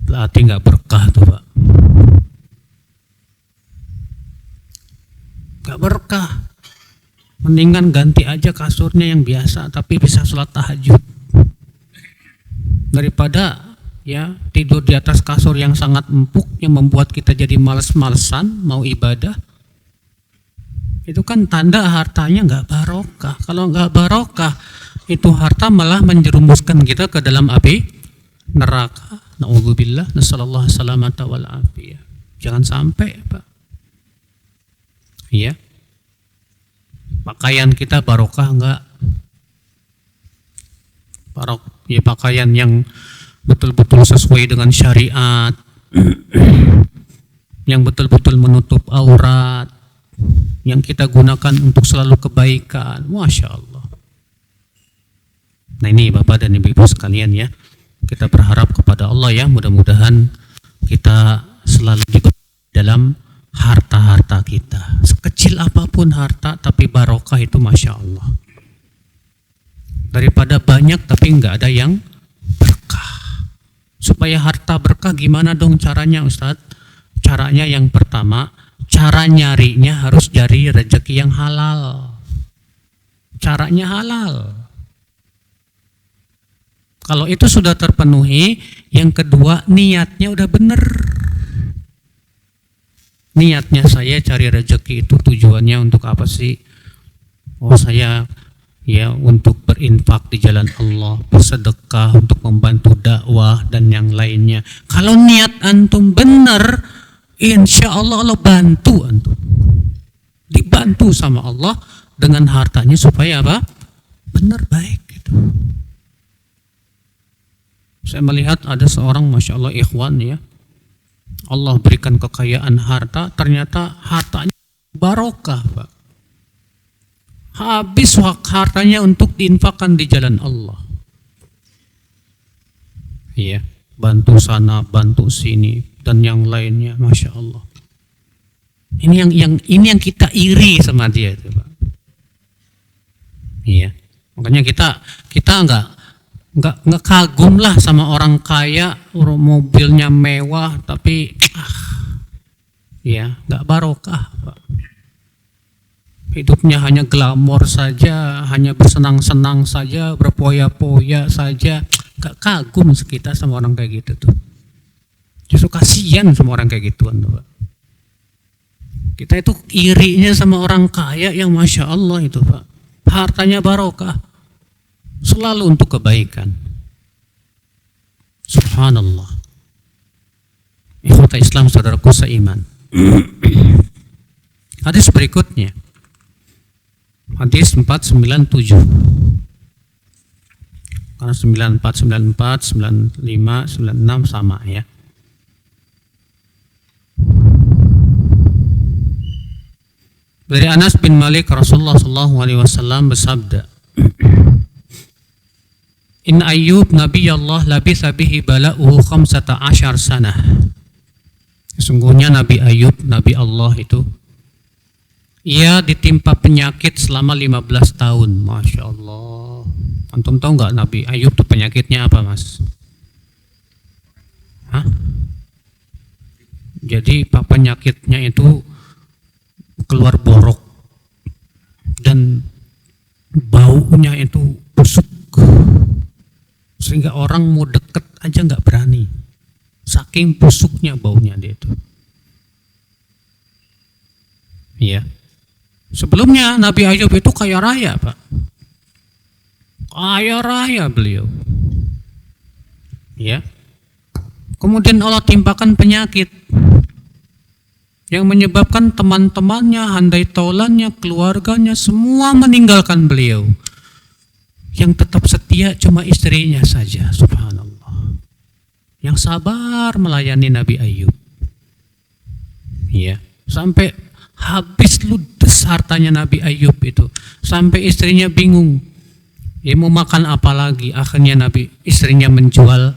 Berarti nggak berkah tuh, Pak. Nggak berkah. Mendingan ganti aja kasurnya yang biasa tapi bisa sholat tahajud, daripada ya tidur di atas kasur yang sangat empuk yang membuat kita jadi males-malesan mau ibadah. Itu kan tanda hartanya nggak barokah. Kalau nggak barokah, itu harta malah menjerumuskan kita ke dalam api neraka. Na'udzubillah, nasallallahu salamata wal afiyah. Jangan sampai, Pak. Iya. Pakaian kita barokah enggak? Ya pakaian yang betul-betul sesuai dengan syariat, yang betul-betul menutup aurat, yang kita gunakan untuk selalu kebaikan. Masya Allah. Nah ini Bapak dan Ibu sekalian ya, kita berharap kepada Allah ya, mudah-mudahan kita selalu juga dalam harta-harta kita, sekecil apapun harta tapi barokah itu Masya Allah, daripada banyak tapi nggak ada yang berkah. Supaya harta berkah gimana dong caranya Ustadz? Caranya yang pertama, cara nyarinya harus dari rezeki yang halal. Caranya halal. Kalau itu sudah terpenuhi, yang kedua niatnya udah bener. Niatnya saya cari rezeki itu tujuannya untuk apa sih? Oh saya ya untuk berinfak di jalan Allah, bersedekah, untuk membantu dakwah dan yang lainnya. Kalau niat antum benar, insya Allah Allah bantu antum. Dibantu sama Allah dengan hartanya supaya apa? Benar baik gitu. Saya melihat ada seorang Masya Allah ikhwan ya, Allah berikan kekayaan harta, ternyata hartanya barokah, Pak. Habis hartanya untuk diinfakkan di jalan Allah. Iya, bantu sana, bantu sini dan yang lainnya, Masya Allah. Ini yang kita iri sama dia itu, Pak. Iya, makanya kita nggak kagum lah sama orang kaya, mobilnya mewah tapi ya nggak barokah, Pak. Hidupnya hanya glamor saja, hanya bersenang-senang saja, berpoya-poya saja. Nggak kagum kita sama orang kayak gitu tuh. Justru kasihan sama orang kayak gituan tuh, Pak. Kita itu irinya sama orang kaya yang Masya Allah itu, Pak. Hartanya barokah, selalu untuk kebaikan. Subhanallah. Ikhwata Islam saudaraku seiman. Hadis berikutnya, hadis 497. Karena 94, 94, 95, 96 sama ya. Dari Anas bin Malik, Rasulullah SAW bersabda, In Ayyub Nabi Allah labitha bihi bala'uhu 15 sanah. Sesungguhnya Nabi Ayyub, Nabi Allah itu, ia ditimpa penyakit selama 15 tahun. Masya Allah. Antum tahu nggak Nabi Ayyub itu penyakitnya apa, Mas? Hah? Jadi penyakitnya itu keluar borok dan baunya itu busuk, sehingga orang mau deket aja nggak berani, saking busuknya baunya dia itu. Iya. Sebelumnya Nabi Ayyub itu kaya raya, Pak. Kaya raya beliau. Ya. Kemudian Allah timpakan penyakit yang menyebabkan teman-temannya, handai taulannya, keluarganya semua meninggalkan beliau. Yang tetap setia cuma istrinya saja, subhanallah. Yang sabar melayani Nabi Ayub. Ya, sampai habis ludes hartanya Nabi Ayub itu. Sampai istrinya bingung. Ya mau makan apa lagi? Akhirnya istrinya menjual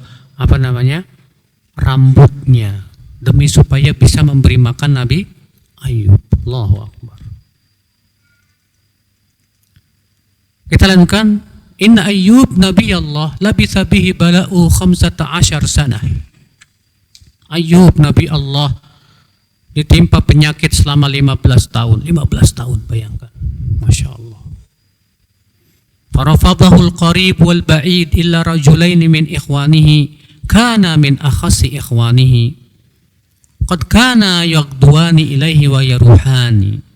rambutnya demi supaya bisa memberi makan Nabi Ayub. Allahu Akbar. Kita lanjutkan. Inna Ayyub Nabi Allah labitha bihi bala'u 15 sanah. Ayyub Nabi Allah ditimpa penyakit selama 15 tahun. 15 tahun, bayangkan. Masya Allah. Farafadahu al-qarib wal-ba'id illa rajulaini min ikhwanihi kana min akhasi ikhwanihi qad kana yaqduani ilaihi wa yaruhani.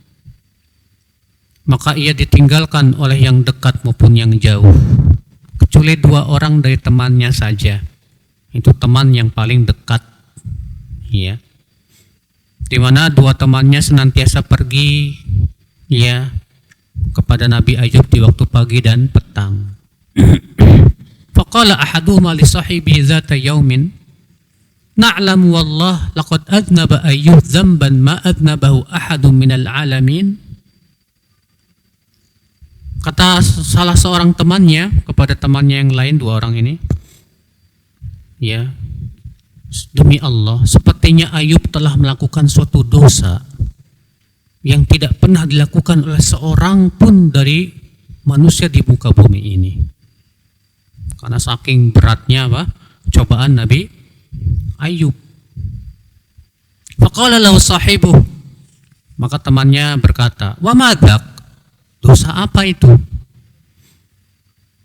Maka ia ditinggalkan oleh yang dekat maupun yang jauh, kecuali 2 orang dari temannya saja. Itu teman yang paling dekat, ya, di mana 2 temannya senantiasa pergi, ya, kepada Nabi Ayub di waktu pagi dan petang. Faqala ahaduhuma li sahibihi zata yaumin na'lamu wallah laqad adnaba Ayyub dzamban ma adnabahu ahadun minal alamin. Kata salah seorang temannya kepada temannya yang lain, 2 orang ini, ya, demi Allah, sepertinya Ayub telah melakukan suatu dosa yang tidak pernah dilakukan oleh seorang pun dari manusia di muka bumi ini. Karena saking beratnya cobaan Nabi Ayub. Faqala lahu sahibuh, maka temannya berkata, wa madak, dosa apa itu?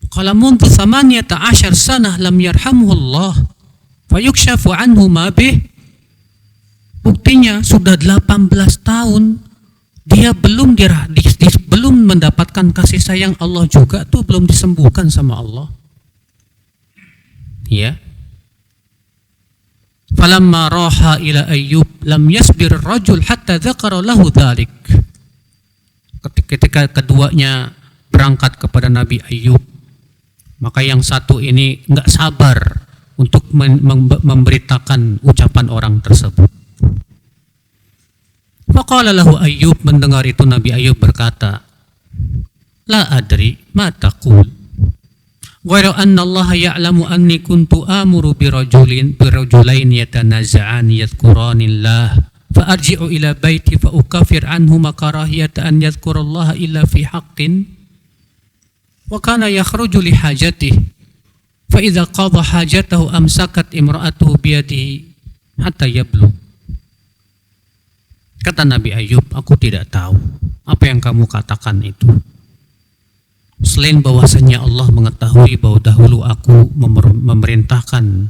Qala mundu 18 sanah lam yarhamhu Allah fayukshafu anhu ma bih. Buktinya sudah 18 tahun dia belum mendapatkan kasih sayang Allah juga tuh, belum disembuhkan sama Allah. Ya. Falamma raha ila Ayyub lam yasbir ar-rajul hatta dzakara lahu dzalik. Ketika keduanya berangkat kepada Nabi Ayub, maka yang satu ini enggak sabar untuk memberitakan ucapan orang tersebut. Faqala lahu Ayyub, mendengar itu Nabi Ayub berkata, la adri ma taqul ghairu anna Allah ya'lamu anni kuntu amuru birajulain yatanaza'ani yadhkuranillah فأرجع إلى بيتي فأكفر عنهما كراهية أن يذكر الله إلا في حق وكان يخرج لحاجته فإذا قضى حاجته أمسكت امرأته بيده حتى يبلغ. Kata Nabi Ayub, aku tidak tahu apa yang kamu katakan itu, selain bahwasanya Allah mengetahui bahwa dahulu aku memerintahkan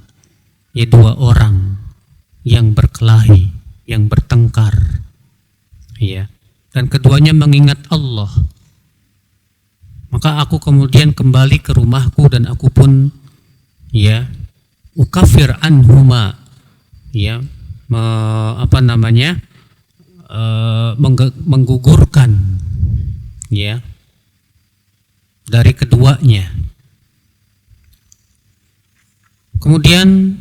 2 orang yang berkelahi, yang bertengkar, ya, dan keduanya mengingat Allah. Maka aku kemudian kembali ke rumahku dan aku pun, ya, ukafir anhuma, ya, menggugurkan, ya, dari keduanya. Kemudian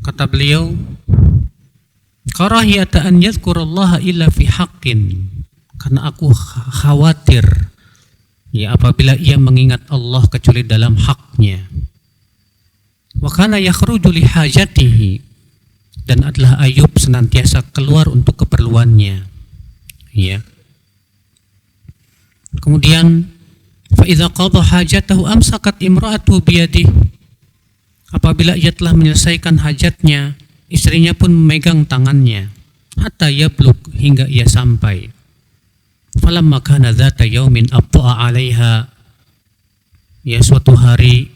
kata beliau, karahiyata an yadhkurallaha illa fi haqqin, karena aku khawatir, ya, apabila ia mengingat Allah kecuali dalam haknya. Wa kana yakhruju li hajatihi, dan adalah Ayub senantiasa keluar untuk keperluannya, ya. Kemudian fa idza qada hajatahu amsakat imra'atu biyadihi, apabila ia telah menyelesaikan hajatnya, istrinya pun memegang tangannya, hatta yablug, hingga ia sampai. Falamma kana dzata yaumin abta'a 'alaiha, ya, suatu hari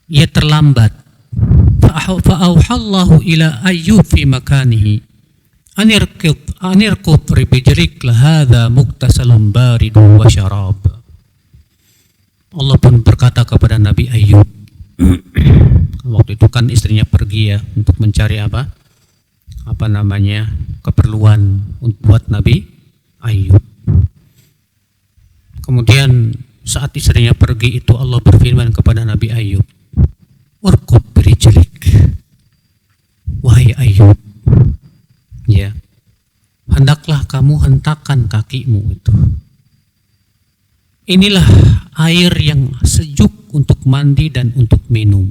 ia terlambat. Fa'auhallahu ila Ayyub fi makanihi anirqud bijrik lahadha muktasalun baridun wa syarab. Allah pun berkata kepada Nabi Ayyub, Waktu itu kan istrinya pergi ya untuk mencari keperluan buat Nabi Ayub. Kemudian saat istrinya pergi itu Allah berfirman kepada Nabi Ayub, "Urqud birijlik." Wahai Ayub, ya, hendaklah kamu hentakkan kakimu itu. Inilah air yang sejuk untuk mandi dan untuk minum.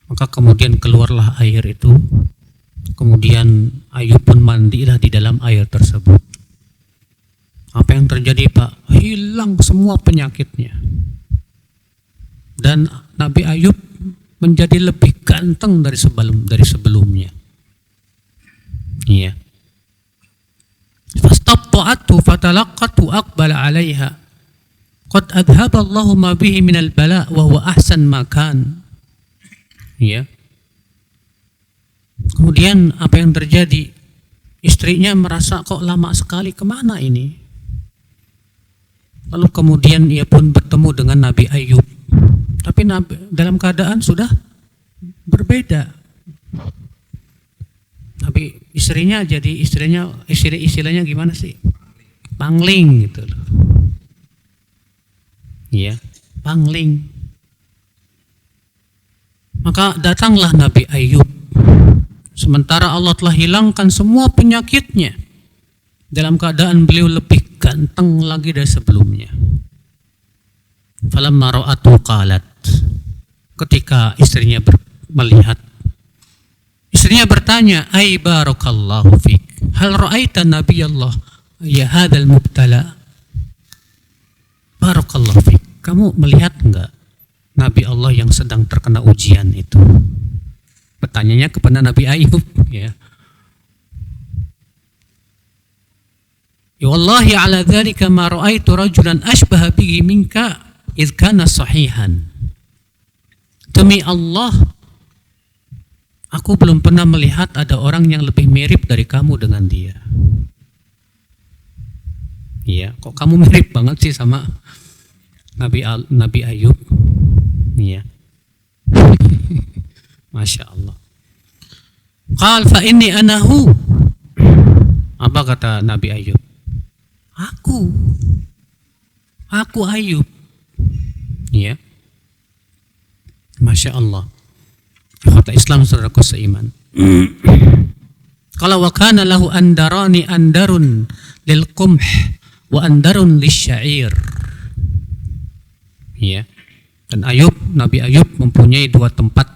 Maka kemudian keluarlah air itu. Kemudian Ayub pun mandilah di dalam air tersebut. Apa yang terjadi, Pak? Hilang semua penyakitnya. Dan Nabi Ayub menjadi lebih ganteng dari sebelumnya. Iya. Fastatta'atu fatalaqqatu aqbala 'alaiha. Qad adhaba Allahu ma bihi minal bala wa huwa ahsan ma kan. Ya. Kemudian apa yang terjadi? Istrinya merasa kok lama sekali, kemana ini? Lalu kemudian ia pun bertemu dengan Nabi Ayub. Tapi dalam keadaan sudah berbeda. Tapi istilahnya gimana sih? Pangling gitu loh. Iya, pangling. Maka datanglah Nabi Ayub. Sementara Allah telah hilangkan semua penyakitnya. Dalam keadaan beliau lebih ganteng lagi dari sebelumnya. Falamma ra'atu qalat. Ketika istrinya melihat, istrinya bertanya, "Ai barakallahu fik. Hal ra'aita nabiyallah ya hadzal mubtala?" Barakallahu fik. Kamu melihat enggak Nabi Allah yang sedang terkena ujian itu? Pertanyaannya kepada Nabi Ayub, ya. Ya wallahi ala dzalika ma ra'aitu rajulan ashbaha bihi minka idh kana sahihan. Demi Allah, aku belum pernah melihat ada orang yang lebih mirip dari kamu dengan dia. Iya, kok kamu mirip banget sih sama Nabi Ayub? Iya. Masya Allah. Qal fa inni anahu. Apa kata Nabi Ayub? Aku Ayub. Iya. Masya Allah. Kata Islam saudaraku seiman. Kalau wa kana lahu andarani andarun lil qumh wa andarun lisyair. Ya. Dan Nabi Ayub mempunyai dua tempat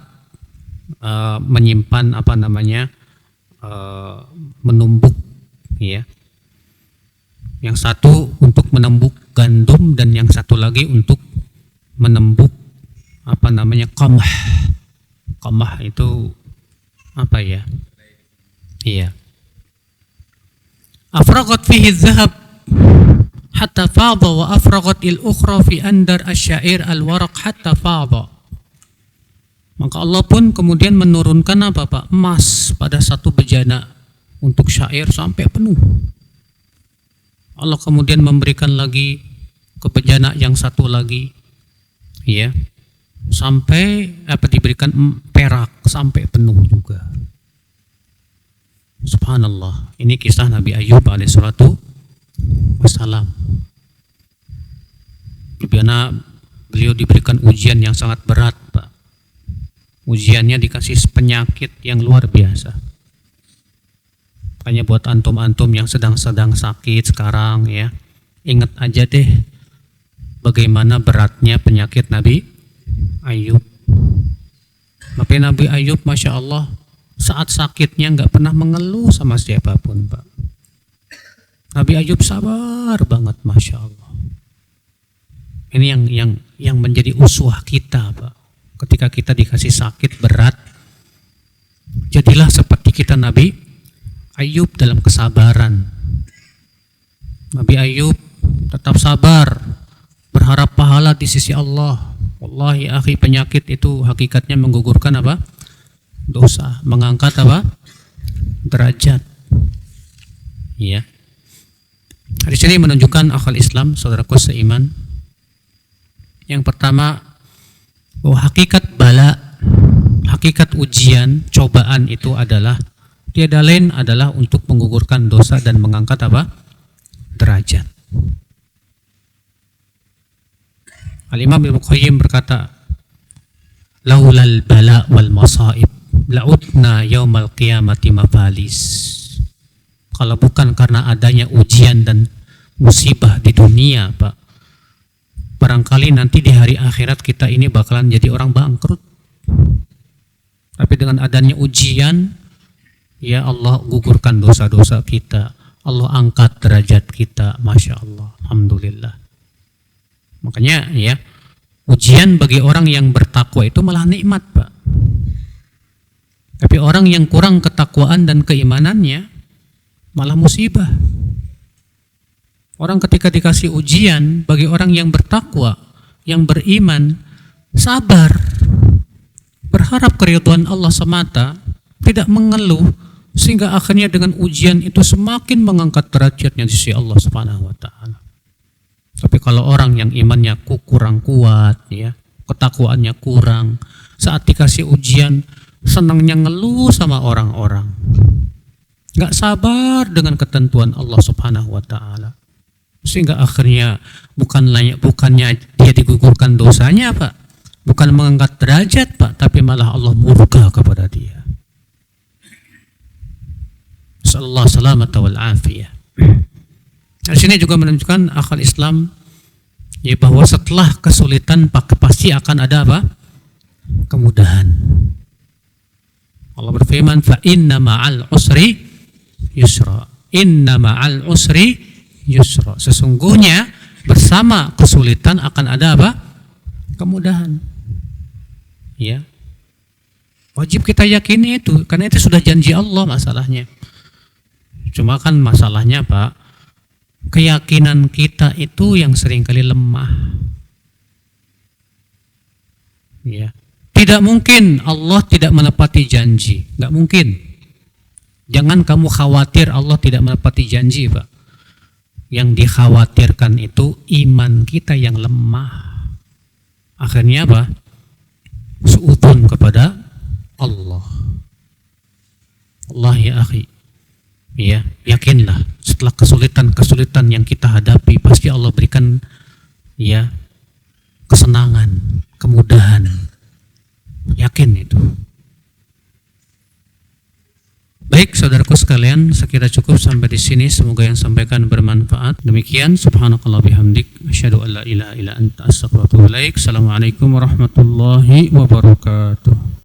menyimpan menumbuk, ya. Yang satu untuk menumbuk gandum dan yang satu lagi untuk menumbuk qamah. Qamah itu apa ya? Iya. Afraqat fihi dhahab hatta fadha wa afraqat al-ukhra fi andar asy-syair al-waraq hatta fadha. Maka Allah pun kemudian menurunkan emas pada satu bejana untuk syair sampai penuh. Allah kemudian memberikan lagi ke bejana yang satu lagi, ya, sampai diberikan perak sampai penuh juga. Subhanallah. Ini kisah Nabi Ayub alaihissalatu wassalam. Di mana beliau diberikan ujian yang sangat berat, Pak. Ujiannya dikasih penyakit yang luar biasa. Makanya buat antum-antum yang sedang sakit sekarang, ya, ingat aja deh bagaimana beratnya penyakit Nabi Ayub. Tapi Nabi Ayub, Masya Allah, saat sakitnya nggak pernah mengeluh sama siapapun, Pak. Nabi Ayub sabar banget, Masya Allah. Ini yang menjadi uswah kita, Pak. Ketika kita dikasih sakit berat, jadilah seperti kita Nabi Ayub dalam kesabaran. Nabi Ayub tetap sabar, berharap pahala di sisi Allah. Wallahi akhi, penyakit itu hakikatnya menggugurkan dosa, mengangkat derajat. Iya. Hadis ini menunjukkan akal Islam, saudaraku seiman. Yang pertama, bahwa hakikat bala, hakikat ujian, cobaan itu adalah tiada lain adalah untuk menggugurkan dosa dan mengangkat apa? Derajat. Al-Imam Ibnu Qayyim berkata, laulal bala wal masaib la'udna yaumal qiyamati mafalis. Kalau bukan karena adanya ujian dan musibah di dunia, Pak, barangkali nanti di hari akhirat kita ini bakalan jadi orang bangkrut. Tapi dengan adanya ujian, ya Allah gugurkan dosa-dosa kita, Allah angkat derajat kita, Masya Allah, Alhamdulillah. Makanya ya, ujian bagi orang yang bertakwa itu malah nikmat, Pak. Tapi orang yang kurang ketakwaan dan keimanannya malah musibah. Orang ketika dikasih ujian, bagi orang yang bertakwa, yang beriman, sabar, berharap keridhaan Allah semata, tidak mengeluh, sehingga akhirnya dengan ujian itu semakin mengangkat derajatnya di sisi Allah Subhanahu wa taala. Tapi kalau orang yang imannya kurang kuat, ya, ketakwaannya kurang, saat dikasih ujian senangnya ngeluh sama orang-orang, nggak sabar dengan ketentuan Allah Subhanahu wa taala, sehingga akhirnya bukannya dia digugurkan dosanya, Pak, bukan mengangkat derajat, Pak, tapi malah Allah murka kepada dia. Sallallahu salamata wal afiyah. Di sini juga menunjukkan akal Islam, ya, bahwa setelah kesulitan pasti akan ada apa? Kemudahan. Allah berfirman, fa inna ma'al usri yusra. Inna ma'al usri yusra. Sesungguhnya bersama kesulitan akan ada apa? Kemudahan. Ya. Wajib kita yakini itu, karena itu sudah janji Allah masalahnya. Cuma kan masalahnya, Pak, keyakinan kita itu yang seringkali lemah. Ya. Tidak mungkin Allah tidak menepati janji, nggak mungkin. Jangan kamu khawatir Allah tidak menepati janji, Pak. Yang dikhawatirkan itu iman kita yang lemah. Akhirnya apa? Suudzon kepada Allah. Allah ya akhi, ya, yakinlah setelah kesulitan yang kita hadapi pasti Allah berikan, ya, kesenangan, kemudahan. Yakin itu. Baik, saudaraku sekalian, sekira cukup sampai di sini. Semoga yang sampaikan bermanfaat. Demikian, subhanakallah bihamdik, asyhadu an la ilaha illa anta, astaghfiruka wa atubu ilaik. Assalamualaikum warahmatullahi wabarakatuh.